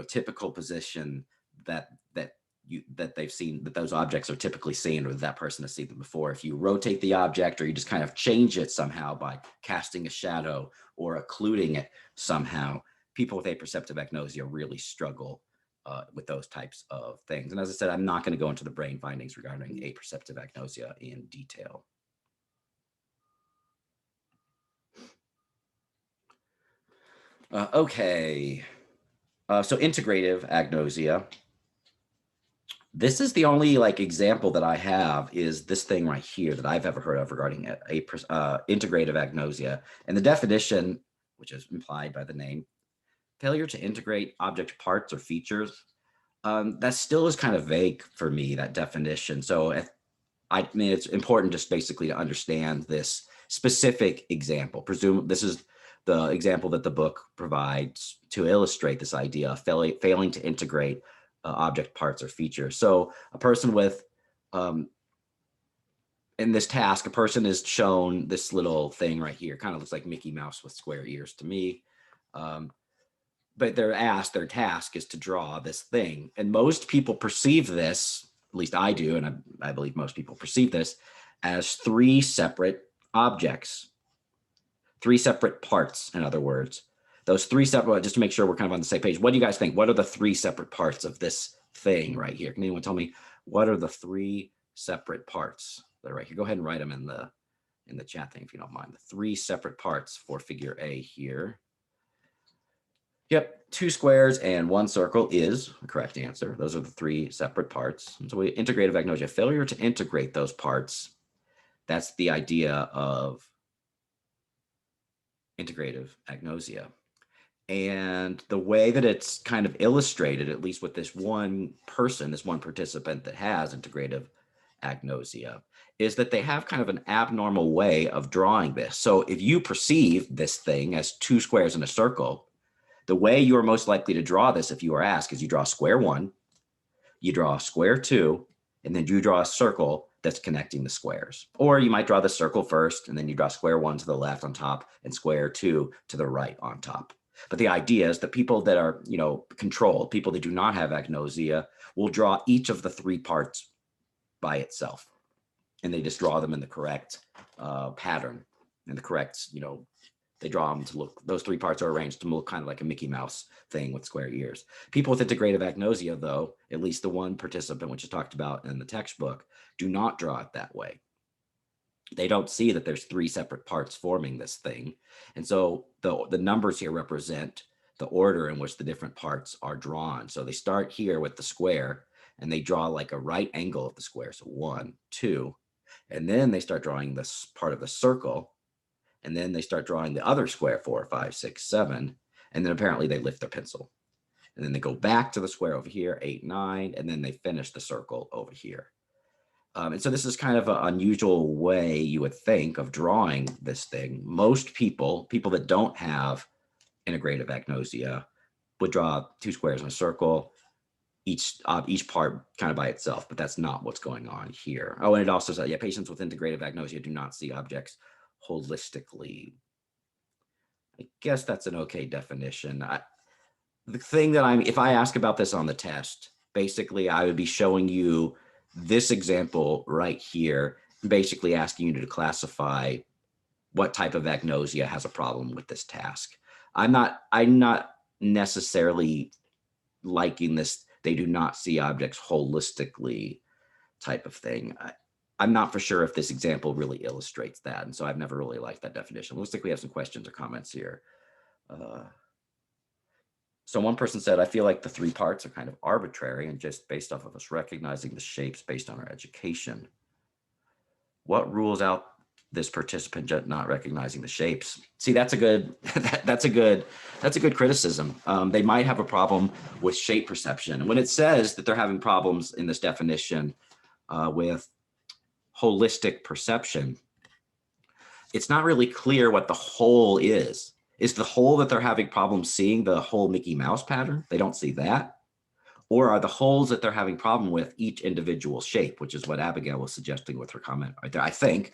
typical position that they've seen, that those objects are typically seen, or that person has seen them before. If you rotate the object, or you just kind of change it somehow by casting a shadow or occluding it somehow, people with aperceptive agnosia really struggle with those types of things. And as I said, I'm not going to go into the brain findings regarding aperceptive agnosia in detail. Okay. So integrative agnosia. This is the only example that I have, is this thing right here that I've ever heard of regarding integrative agnosia. And the definition, which is implied by the name, failure to integrate object parts or features. That still is kind of vague for me, that definition. So I mean, it's important just basically to understand this specific example. Presume this is the example that the book provides to illustrate this idea of failing to integrate object parts or features. So a person with, in this task, a person is shown this little thing right here. Kind of looks like Mickey Mouse with square ears to me. but they're asked, their task is to draw this thing. And most people perceive this, at least I do, and I believe most people perceive this as three separate objects, three separate parts, in other words. Those three separate, just to make sure we're kind of on the same page. What do you guys think? What are the three separate parts of this thing right here? Can anyone tell me what are the three separate parts that are right here? Go ahead and write them in the chat thing if you don't mind. The three separate parts for figure A here. Yep, 2 squares and 1 circle is the correct answer. Those are the three separate parts. And so integrative agnosia, failure to integrate those parts. That's the idea of integrative agnosia. And the way that it's kind of illustrated, at least with this one person, this one participant that has integrative agnosia, is that they have kind of an abnormal way of drawing this. So if you perceive this thing as 2 squares in a circle, the way you are most likely to draw this, if you are asked, is you draw square 1, you draw square 2, and then you draw a circle that's connecting the squares. Or you might draw the circle first, and then you draw square 1 to the left on top and square 2 to the right on top. But the idea is that people that are, controlled, people that do not have agnosia, will draw each of the three parts by itself. And they just draw them in the correct pattern, in the correct, they draw them to look, those three parts are arranged to look kind of like a Mickey Mouse thing with square ears. People with integrative agnosia, though, at least the one participant, which is talked about in the textbook, do not draw it that way. They don't see that there's three separate parts forming this thing. And so the numbers here represent the order in which the different parts are drawn. So they start here with the square and they draw like a right angle of the square. So 1, 2, and then they start drawing this part of the circle. And then they start drawing the other square, 4, 5, 6, 7. And then apparently they lift their pencil. And then they go back to the square over here, 8, 9, and then they finish the circle over here. And so this is kind of an unusual way you would think of drawing this thing. Most people that don't have integrative agnosia, would draw 2 squares in a circle, each part kind of by itself, but that's not what's going on here. Oh, and it also says, patients with integrative agnosia do not see objects holistically. I guess that's an okay definition. The thing that if I ask about this on the test, basically I would be showing you this example right here, basically asking you to classify what type of agnosia has a problem with this task. I'm not necessarily liking this, they do not see objects holistically type of thing. I'm not for sure if this example really illustrates that. And so I've never really liked that definition. Looks like we have some questions or comments here. So one person said, I feel like the three parts are kind of arbitrary and just based off of us recognizing the shapes based on our education. What rules out this participant not recognizing the shapes? See, that's a good, that's a good criticism. They might have a problem with shape perception. And when it says that they're having problems in this definition with holistic perception, it's not really clear what the whole is. Is the whole that they're having problems seeing the whole Mickey Mouse pattern? They don't see that. Or are the holes that they're having problem with each individual shape, which is what Abigail was suggesting with her comment right there, I think.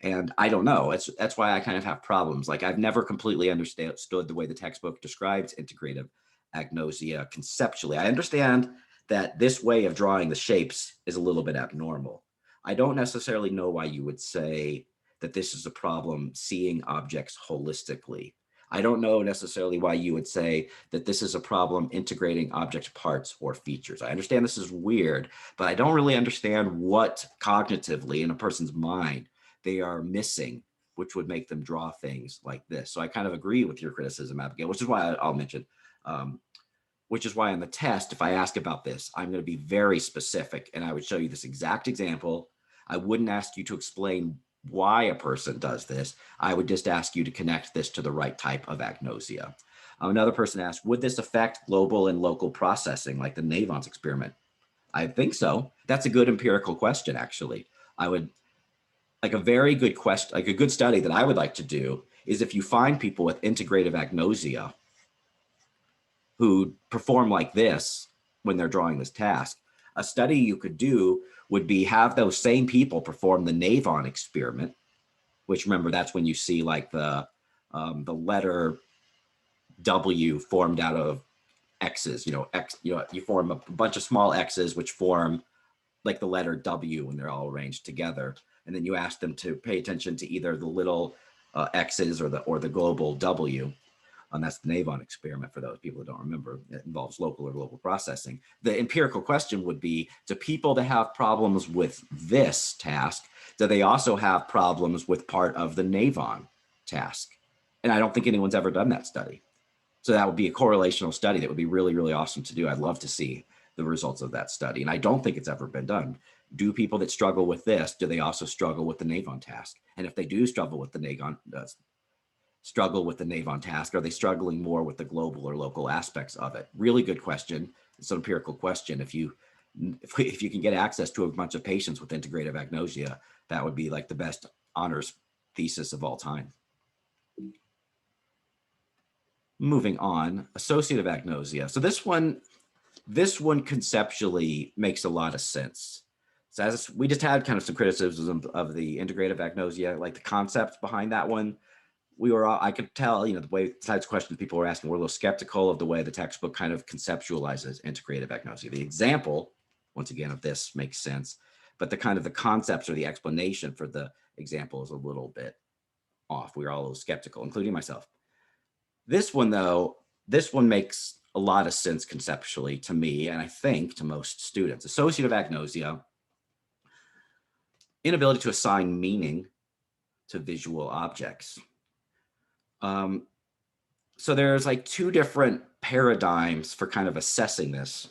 And I don't know. That's why I kind of have problems. Like I've never completely understood the way the textbook describes integrative agnosia conceptually. I understand that this way of drawing the shapes is a little bit abnormal. I don't necessarily know why you would say that this is a problem seeing objects holistically. I don't know necessarily why you would say that this is a problem integrating object parts or features. I understand this is weird, but I don't really understand what cognitively in a person's mind they are missing, which would make them draw things like this. So I kind of agree with your criticism, Abigail, which is why I'll mention, which is why on the test, if I ask about this, I'm going to be very specific and I would show you this exact example. I wouldn't ask you to explain why a person does this. I would just ask you to connect this to the right type of agnosia. Another person asked, would this affect global and local processing like the Navon's experiment? I think so. That's a good empirical question, actually. I would, like a very good question, like a good study that I would like to do is if you find people with integrative agnosia who perform like this when they're drawing this task, a study you could do would be have those same people perform the Navon experiment, which remember, that's when you see like the letter W formed out of X's, you form a bunch of small X's, which form like the letter W when they're all arranged together. And then you ask them to pay attention to either the little X's or the global W. And that's the Navon experiment for those people that don't remember. It involves local or global processing. The empirical question would be, do people that have problems with this task, do they also have problems with part of the Navon task? And I don't think anyone's ever done that study. So that would be a correlational study that would be really, really awesome to do. I'd love to see the results of that study. And I don't think it's ever been done. Do people that struggle with this, do they also struggle with the Navon task? And if they do struggle with the Navon task, are they struggling more with the global or local aspects of it? Really good question. It's an empirical question. If you can get access to a bunch of patients with integrative agnosia, that would be like the best honors thesis of all time. Moving on, associative agnosia. So this one conceptually makes a lot of sense. So as we just had kind of some criticism of the integrative agnosia, like the concepts behind that one. I could tell, the way the types of questions people were asking, we're a little skeptical of the way the textbook kind of conceptualizes integrative agnosia. The example, once again, of this makes sense, but the concepts or the explanation for the example is a little bit off. We were all a little skeptical, including myself. This one, though, makes a lot of sense conceptually to me, and I think to most students. Associative agnosia, inability to assign meaning to visual objects. So there's like two different paradigms for kind of assessing this.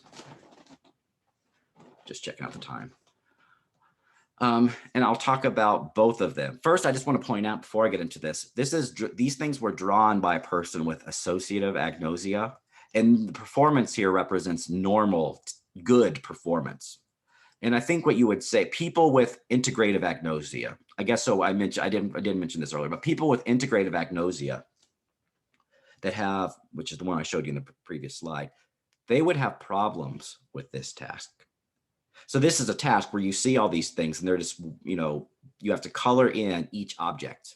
Just checking out the time. And I'll talk about both of them. First, I just want to point out before I get into this, these things were drawn by a person with associative agnosia, and the performance here represents normal, good performance. And I think what you would say, people with integrative agnosia, I guess so. I didn't mention this earlier, but people with integrative agnosia that have, which is the one I showed you in the previous slide, they would have problems with this task. So this is a task where you see all these things and they're just, you have to color in each object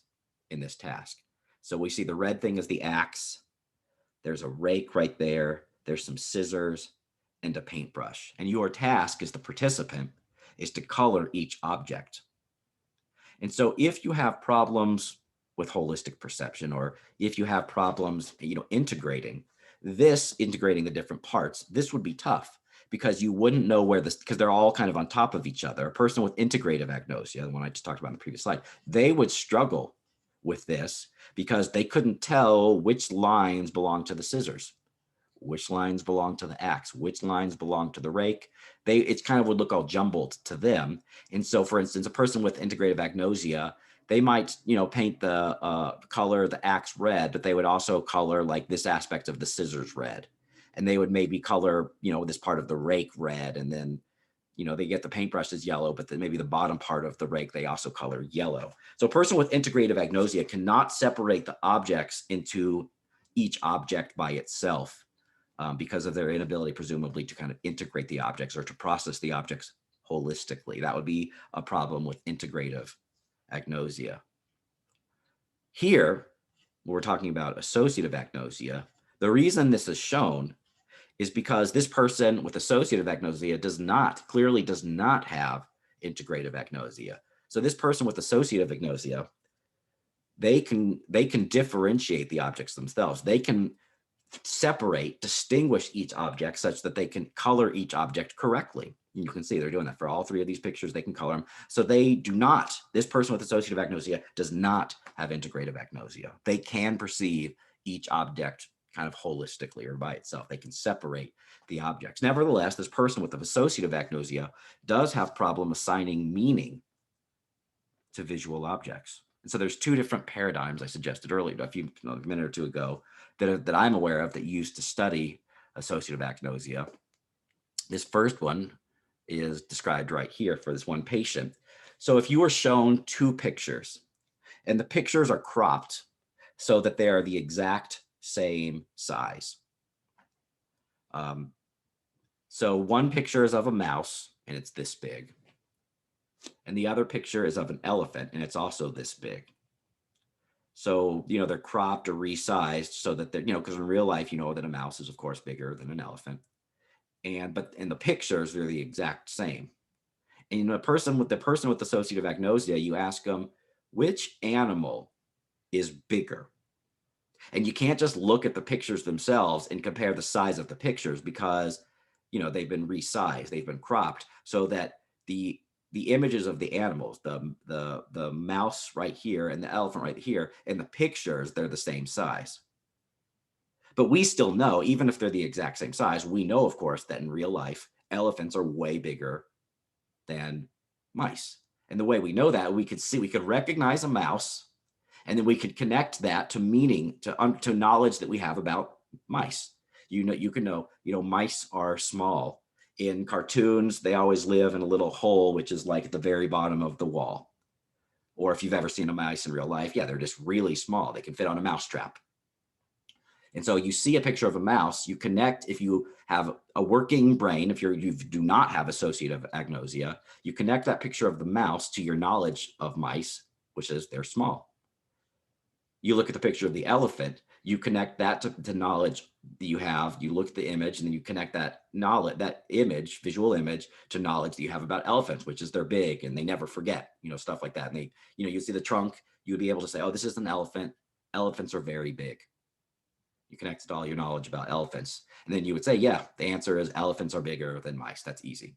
in this task. So we see the red thing is the axe. There's a rake right there. There's some scissors and a paintbrush. And your task as the participant is to color each object. And so if you have problems with holistic perception, or if you have problems, integrating the different parts, this would be tough because you wouldn't know where because they're all kind of on top of each other. A person with integrative agnosia, the one I just talked about in the previous slide, they would struggle with this because they couldn't tell which lines belong to the scissors, which lines belong to the axe, which lines belong to the rake. It kind of would look all jumbled to them. And so, for instance, a person with integrative agnosia, they might, paint the color the axe red, but they would also color like this aspect of the scissors red. And they would maybe color, this part of the rake red. And then, they get the paintbrushes yellow, but then maybe the bottom part of the rake, they also color yellow. So a person with integrative agnosia cannot separate the objects into each object by itself because of their inability, presumably, to kind of integrate the objects or to process the objects holistically. That would be a problem with integrative agnosia. Here, we're talking about associative agnosia. The reason this is shown is because this person with associative agnosia clearly does not have integrative agnosia. So this person with associative agnosia, they can differentiate the objects themselves. They can distinguish each object such that they can color each object correctly. You can see they're doing that for all three of these pictures. They can color them. So this person with associative agnosia does not have integrative agnosia. They can perceive each object kind of holistically or by itself. They can separate the objects. Nevertheless, this person with associative agnosia does have problem assigning meaning to visual objects. And so there's two different paradigms I suggested earlier, a minute or two ago, that I'm aware of that used to study associative agnosia. This first one is described right here for this one patient. So if you were shown two pictures and the pictures are cropped so that they are the exact same size. So one picture is of a mouse and it's this big. And the other picture is of an elephant and it's also this big. So, they're cropped or resized so that they're, because in real life, that a mouse is of course bigger than an elephant. But in the pictures, they're the exact same. And the person with dissociative agnosia, you ask them, which animal is bigger? And you can't just look at the pictures themselves and compare the size of the pictures because, they've been resized, they've been cropped so that the images of the animals, the mouse right here and the elephant right here, in the pictures, they're the same size. But we still know, even if they're the exact same size, we know, of course, that in real life, elephants are way bigger than mice. And the way we know that, we could recognize a mouse, and then we could connect that to meaning, to knowledge that we have about mice. You can know, mice are small. In cartoons, they always live in a little hole, which is like at the very bottom of the wall. Or if you've ever seen a mouse in real life, yeah, they're just really small. They can fit on a mousetrap. And so you see a picture of a mouse, you connect, if you have a working brain, if you do not have associative agnosia, you connect that picture of the mouse to your knowledge of mice, which is they're small. You look at the picture of the elephant, you connect that to knowledge that you have, you look at the image, and then you connect that knowledge, that image, visual image, to knowledge that you have about elephants, which is they're big and they never forget, stuff like that. And they, you see the trunk, you would be able to say, oh, this is an elephant. Elephants are very big. You connected all your knowledge about elephants. And then you would say, yeah, the answer is elephants are bigger than mice. That's easy.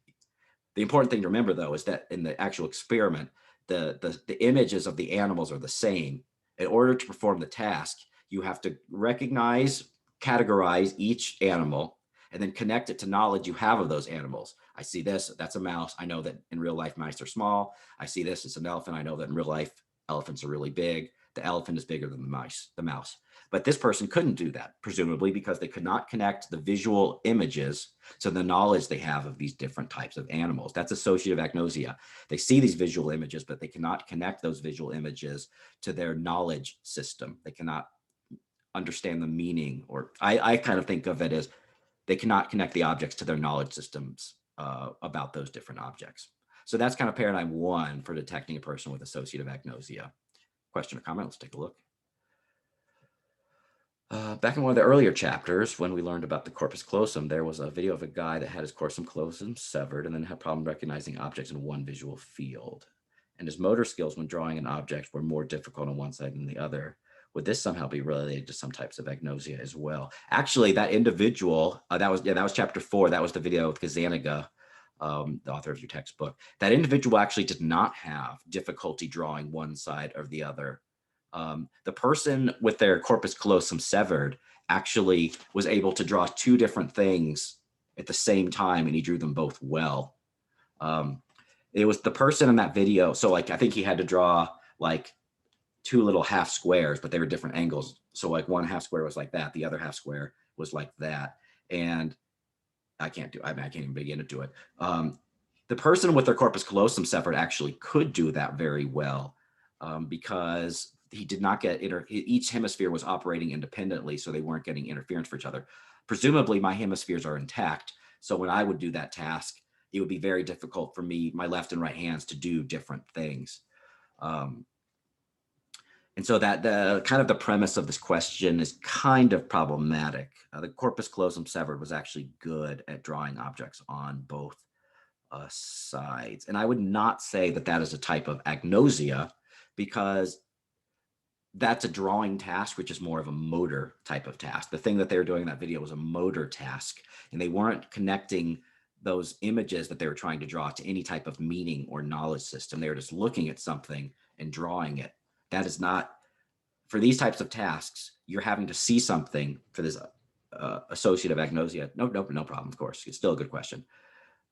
The important thing to remember, though, is that in the actual experiment, the images of the animals are the same. In order to perform the task, you have to recognize, categorize each animal, and then connect it to knowledge you have of those animals. I see this, that's a mouse. I know that in real life, mice are small. I see this, it's an elephant. I know that in real life, elephants are really big. The elephant is bigger than the mouse. But this person couldn't do that, presumably because they could not connect the visual images to the knowledge they have of these different types of animals. That's associative agnosia. They see these visual images, but they cannot connect those visual images to their knowledge system. They cannot understand the meaning, or I kind of think of it as they cannot connect the objects to their knowledge systems about those different objects. So that's kind of paradigm one for detecting a person with associative agnosia. Question or comment? Let's take a look. Back in one of the earlier chapters, when we learned about the corpus callosum, there was a video of a guy that had his corpus callosum severed and then had a problem recognizing objects in one visual field. And his motor skills when drawing an object were more difficult on one side than the other. Would this somehow be related to some types of agnosia as well? Actually, that individual, that was chapter 4. That was the video with Kazaniga, the author of your textbook. That individual actually did not have difficulty drawing one side or the other. The person with their corpus callosum severed actually was able to draw two different things at the same time, and he drew them both well. It was the person in that video. So I think he had to draw like two little half squares, but they were different angles. So like one half square was like that. The other half square was like that. And I can't even begin to do it. The person with their corpus callosum severed actually could do that very well because he did not get each hemisphere was operating independently, so they weren't getting interference for each other. Presumably my hemispheres are intact. So when I would do that task, it would be very difficult for me, my left and right hands, to do different things. And so that the kind of the premise of this question is kind of problematic. The corpus callosum severed was actually good at drawing objects on both sides. And I would not say that that is a type of agnosia, because that's a drawing task, which is more of a motor type of task. The thing that they were doing in that video was a motor task, and they weren't connecting those images that they were trying to draw to any type of meaning or knowledge system. They were just looking at something and drawing it. That is not, for these types of tasks, you're having to see something for this associative agnosia. No problem, of course. It's still a good question.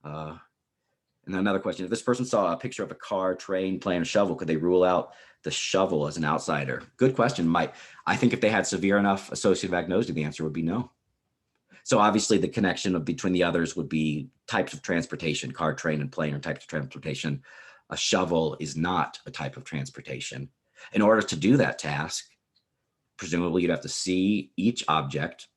And another question, if this person saw a picture of a car, train, plane, or shovel, could they rule out the shovel as an outsider? Good question. I think if they had severe enough associative agnosia, the answer would be no. So obviously the connection between the others would be types of transportation. Car, train, and plane are types of transportation. A shovel is not a type of transportation. In order to do that task, presumably you'd have to see each object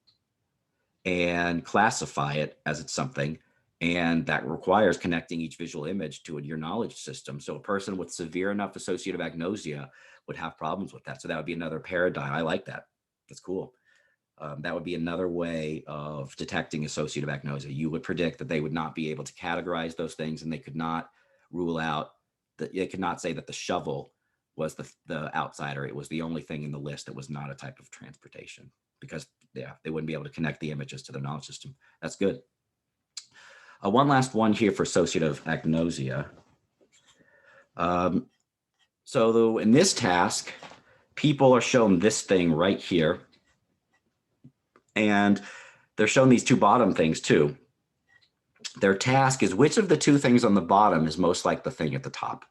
and classify it as it's something, And that requires connecting each visual image to your knowledge system. So a person with severe enough associative agnosia would have problems with that. So that would be another paradigm. I like that. That's cool. That would be another way of detecting associative agnosia. You would predict that they would not be able to categorize those things, and they could not rule out that they could not say that the shovel was the outsider. It was the only thing in the list that was not a type of transportation, because yeah, they wouldn't be able to connect the images to their knowledge system. That's good. One last one here for associative agnosia. So in this task, people are shown this thing right here. And they're shown these two bottom things too. Their task is which of the two things on the bottom is most like the thing at the top.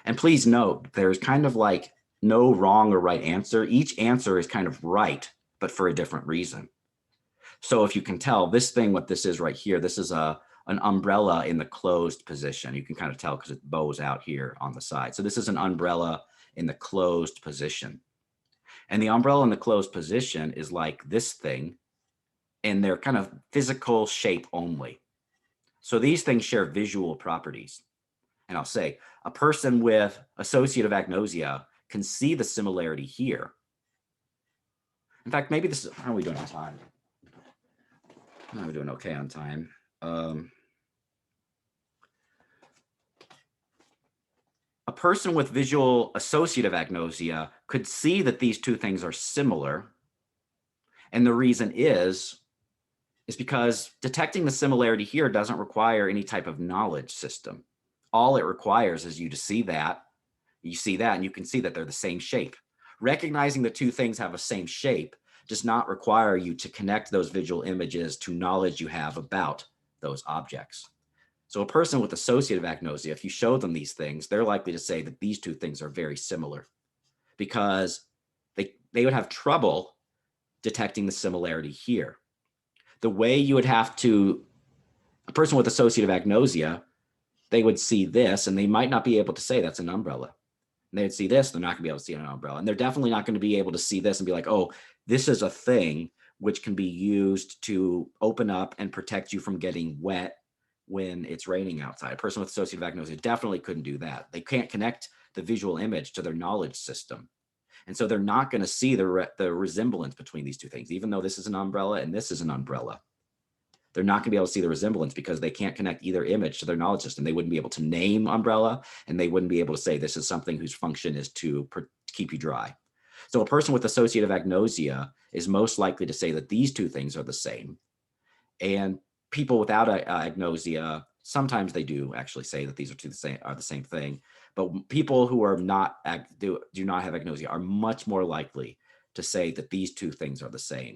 And please note, there's kind of like no wrong or right answer. Each answer is kind of right, but for a different reason. So if you can tell this thing, what this is right here, this is an umbrella in the closed position. You can kind of tell because it bows out here on the side. So this is an umbrella in the closed position. And the umbrella in the closed position is like this thing, and they're kind of physical shape only. So these things share visual properties. And I'll say a person with associative agnosia can see the similarity here. In fact, maybe this is, how are we doing on time? We're doing okay on time. A person with visual associative agnosia could see that these two things are similar. And the reason is because detecting the similarity here doesn't require any type of knowledge system. All it requires is you to see that, and you can see that they're the same shape. Recognizing the two things have the same shape does not require you to connect those visual images to knowledge you have about those objects. So a person with associative agnosia, if you show them these things, they're likely to say that these two things are very similar, because they would have trouble detecting the similarity here. The way you would have to, a person with associative agnosia, they would see this and they might not be able to say that's an umbrella. And they'd see this, they're not gonna be able to see an umbrella. And they're definitely not gonna be able to see this and be like, oh, this is a thing which can be used to open up and protect you from getting wet when it's raining outside. A person with associative agnosia definitely couldn't do that. They can't connect the visual image to their knowledge system. And so they're not going to see the resemblance between these two things, even though this is an umbrella and this is an umbrella. They're not going to be able to see the resemblance because they can't connect either image to their knowledge system. They wouldn't be able to name umbrella, and they wouldn't be able to say this is something whose function is to keep you dry. So a person with associative agnosia is most likely to say that these two things are the same. And people without agnosia, sometimes they do actually say that these are the same thing. But people who are not do not have agnosia are much more likely to say that these two things are the same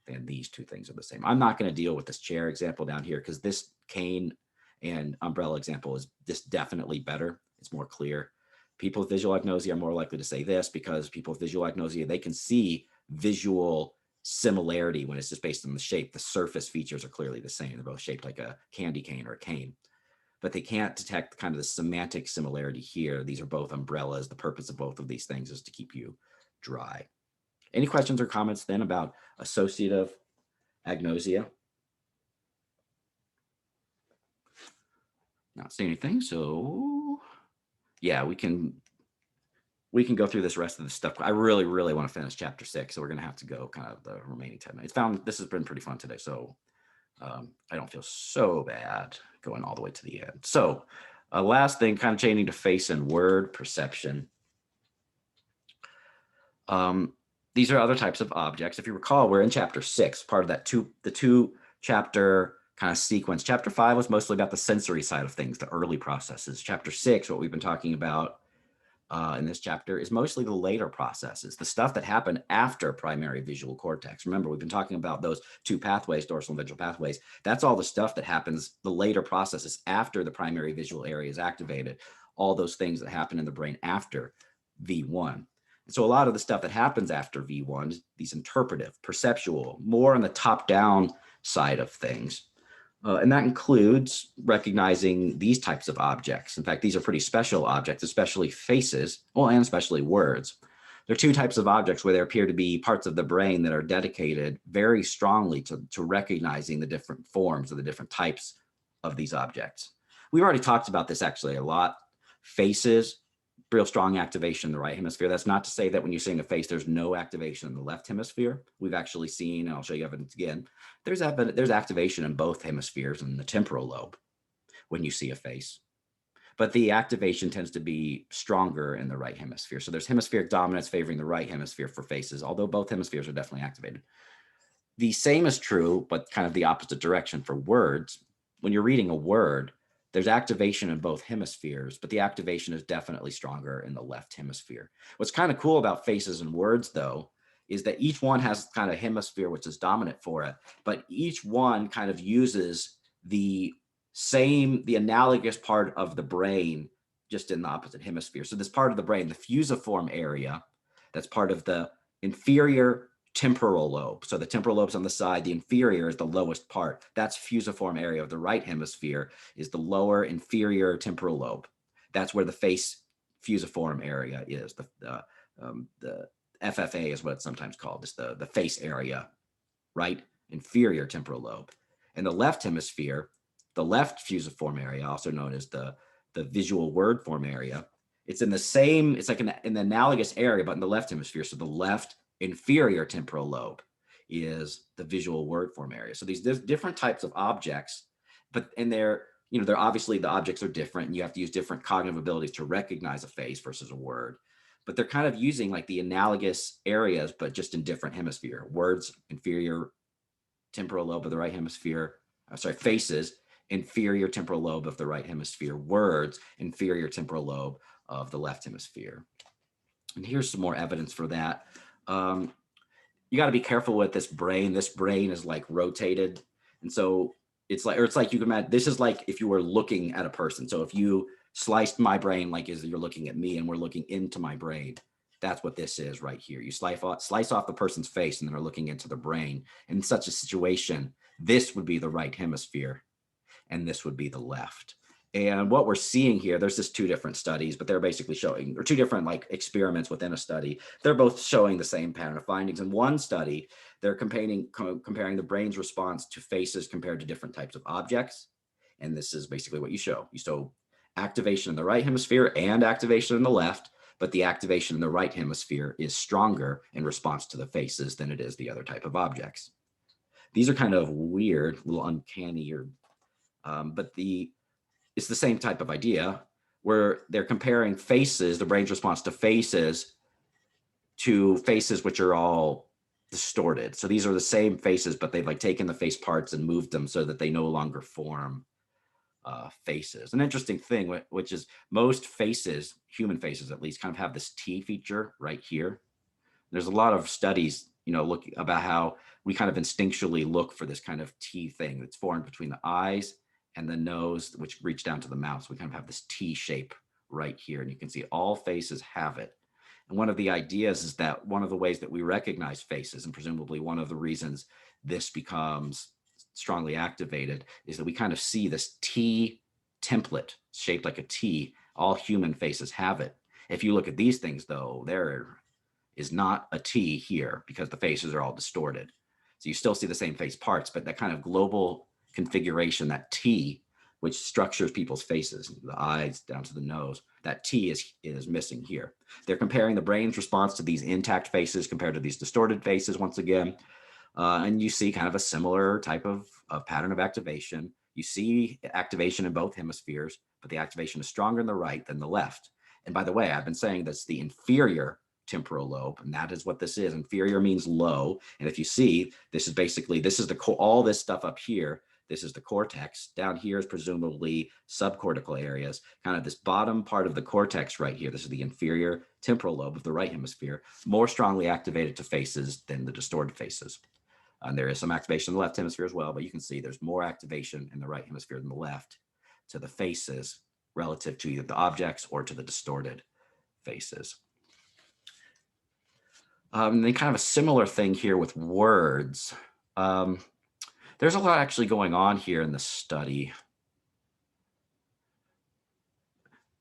than these two things are the same. I'm not going to deal with this chair example down here because this cane and umbrella example is just definitely better. It's more clear. People with visual agnosia are more likely to say this because people with visual agnosia, they can see visual similarity when it's just based on the shape. The surface features are clearly the same. They're both shaped like a candy cane or a cane, but they can't detect kind of the semantic similarity here. These are both umbrellas. The purpose of both of these things is to keep you dry. Any questions or comments then about associative agnosia? Not seeing anything, so yeah, we can go through this rest of the stuff. I really, really want to finish chapter 6, so we're going to have to go kind of the remaining 10 minutes. This has been pretty fun today, so I don't feel so bad going all the way to the end. So last thing, kind of changing to face and word perception. These are other types of objects. If you recall, we're in chapter 6, part of that the two chapter kind of sequence. Chapter 5 was mostly about the sensory side of things, the early processes. Chapter 6, what we've been talking about in this chapter, is mostly the later processes, the stuff that happened after primary visual cortex. Remember, we've been talking about those two pathways, dorsal and ventral pathways. That's all the stuff that happens, the later processes after the primary visual area is activated, all those things that happen in the brain after V1. And so a lot of the stuff that happens after V1, these interpretive, perceptual, more on the top-down side of things. And that includes recognizing these types of objects. In fact, these are pretty special objects, especially faces, well, and especially words. There are two types of objects where there appear to be parts of the brain that are dedicated very strongly to recognizing the different forms of the different types of these objects. We've already talked about this actually a lot. Faces, real strong activation in the right hemisphere. That's not to say that when you're seeing a face, there's no activation in the left hemisphere. We've actually seen, and I'll show you evidence again, there's activation in both hemispheres in the temporal lobe when you see a face. But the activation tends to be stronger in the right hemisphere. So there's hemispheric dominance favoring the right hemisphere for faces, although both hemispheres are definitely activated. The same is true, but kind of the opposite direction for words. When you're reading a word, there's activation in both hemispheres, but the activation is definitely stronger in the left hemisphere. What's kind of cool about faces and words, though, is that each one has kind of hemisphere which is dominant for it, but each one kind of uses the analogous part of the brain just in the opposite hemisphere. So this part of the brain, the fusiform area, that's part of the inferior temporal lobe. So the temporal lobe's on the side, the inferior is the lowest part. That's fusiform area of the right hemisphere is the lower inferior temporal lobe. That's where the face fusiform area is. The FFA is what it's sometimes called. It's the face area, right? Inferior temporal lobe. In the left hemisphere, the left fusiform area, also known as the visual word form area, it's in the same, it's like an analogous area, but in the left hemisphere. So the left inferior temporal lobe is the visual word form area. So there's different types of objects, but they're obviously the objects are different and you have to use different cognitive abilities to recognize a face versus a word. But they're kind of using like the analogous areas, but just in different hemisphere. Words, inferior temporal lobe of the right hemisphere. Faces, inferior temporal lobe of the right hemisphere. Words, inferior temporal lobe of the left hemisphere. And here's some more evidence for that. You got to be careful with this brain. This brain is like rotated. And so it's like you can imagine, this is like if you were looking at a person. So if you sliced my brain like as you're looking at me and we're looking into my brain, that's what this is right here. You slice off the person's face and then are looking into the brain. In such a situation, this would be the right hemisphere and this would be the left. And what we're seeing here, there's just two different studies, but they're basically showing, or two different like experiments within a study. They're both showing the same pattern of findings. In one study, they're comparing the brain's response to faces compared to different types of objects. And this is basically what you show. You show activation in the right hemisphere and activation in the left, but the activation in the right hemisphere is stronger in response to the faces than it is the other type of objects. These are kind of weird, a little uncanny, but it's the same type of idea where they're comparing faces, the brain's response to faces which are all distorted. So these are the same faces, but they've like taken the face parts and moved them so that they no longer form faces. An interesting thing, which is most faces, human faces at least, kind of have this T feature right here. There's a lot of studies, look about how we kind of instinctually look for this kind of T thing that's formed between the eyes and the nose, which reach down to the mouth. So we kind of have this T shape right here. And you can see all faces have it. And one of the ideas is that one of the ways that we recognize faces, and presumably one of the reasons this becomes strongly activated, is that we kind of see this T template shaped like a T. All human faces have it. If you look at these things, though, there is not a T here because the faces are all distorted. So you still see the same face parts, but that kind of global configuration, that T, which structures people's faces, the eyes down to the nose, that T is missing here. They're comparing the brain's response to these intact faces compared to these distorted faces once again. And you see kind of a similar type of pattern of activation. You see activation in both hemispheres, but the activation is stronger in the right than the left. And by the way, I've been saying that's the inferior temporal lobe, and that is what this is. Inferior means low. And if you see, this is all this stuff up here. This is the cortex. Down here is presumably subcortical areas, kind of this bottom part of the cortex right here. This is the inferior temporal lobe of the right hemisphere, more strongly activated to faces than the distorted faces. And there is some activation in the left hemisphere as well, but you can see there's more activation in the right hemisphere than the left to the faces relative to either the objects or to the distorted faces. And then kind of a similar thing here with words. There's a lot actually going on here in the study.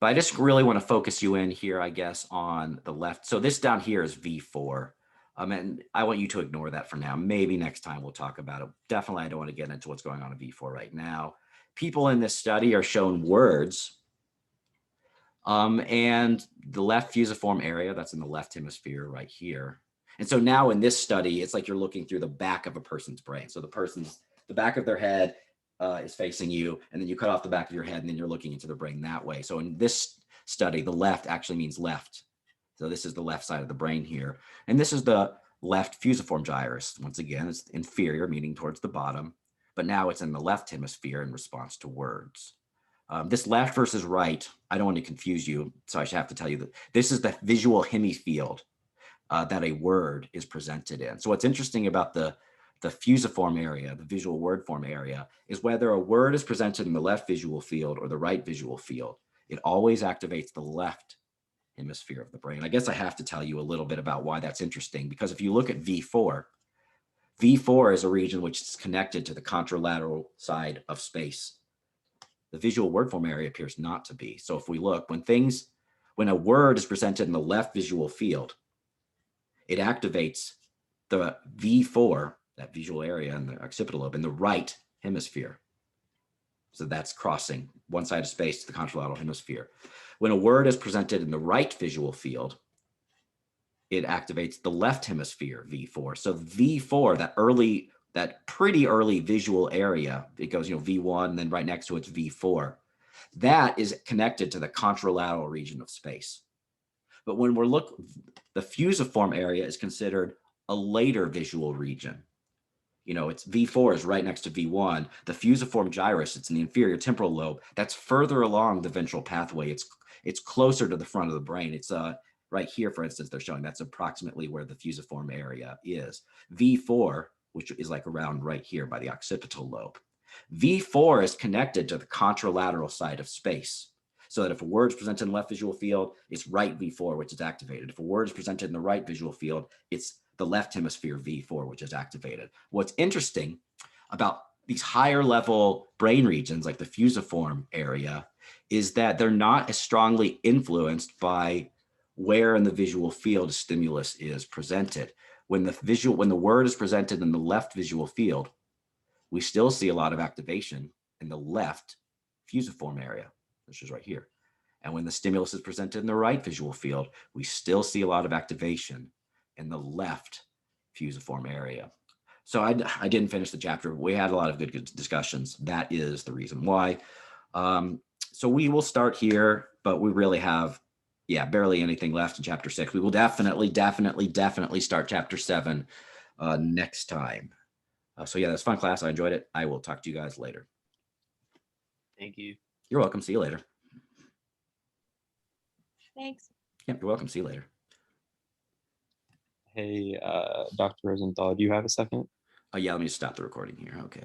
But I just really want to focus you in here, I guess, on the left. So this down here is V4. And I want you to ignore that for now. Maybe next time we'll talk about it. Definitely, I don't want to get into what's going on in V4 right now. People in this study are shown words. And the left fusiform area, that's in the left hemisphere right here. And so now in this study, it's like you're looking through the back of a person's brain. So the back of their head is facing you, and then you cut off the back of your head, and then you're looking into the brain that way. So in this study, the left actually means left. So this is the left side of the brain here. And this is the left fusiform gyrus. Once again, it's inferior, meaning towards the bottom, but now it's in the left hemisphere in response to words. This left versus right, I don't want to confuse you, so I should have to tell you that this is the visual hemifield that a word is presented in. So what's interesting about the fusiform area, the visual word form area, is whether a word is presented in the left visual field or the right visual field, it always activates the left hemisphere of the brain. I guess I have to tell you a little bit about why that's interesting, because if you look at V4, V4 is a region which is connected to the contralateral side of space. The visual word form area appears not to be. So if we look, when a word is presented in the left visual field, it activates the V4, that visual area in the occipital lobe, in the right hemisphere. So that's crossing one side of space to the contralateral hemisphere. When a word is presented in the right visual field, it activates the left hemisphere, V4. So V4, that pretty early visual area, it goes, V1, and then right next to it's V4. That is connected to the contralateral region of space. But when the fusiform area is considered a later visual region. It's V4 is right next to V1. The fusiform gyrus, it's in the inferior temporal lobe. That's further along the ventral pathway. It's closer to the front of the brain. It's right here, for instance, they're showing that's approximately where the fusiform area is. V4, which is like around right here by the occipital lobe. V4 is connected to the contralateral side of space, so that if a word is presented in the left visual field, it's right V4, which is activated. If a word is presented in the right visual field, it's the left hemisphere V4, which is activated. What's interesting about these higher level brain regions, like the fusiform area, is that they're not as strongly influenced by where in the visual field a stimulus is presented. When the word is presented in the left visual field, we still see a lot of activation in the left fusiform area, which is right here. And when the stimulus is presented in the right visual field, we still see a lot of activation in the left fusiform area. So I didn't finish the chapter. We had a lot of good discussions. That is the reason why. So we will start here, but we really have, barely anything left in chapter 6. We will definitely start chapter 7 next time. So that's fun class. I enjoyed it. I will talk to you guys later. Thank you. You're welcome. See you later. Thanks. Yeah, you're welcome. See you later. Hey, Dr. Rosenthal, do you have a second? Yeah, let me stop the recording here. Okay.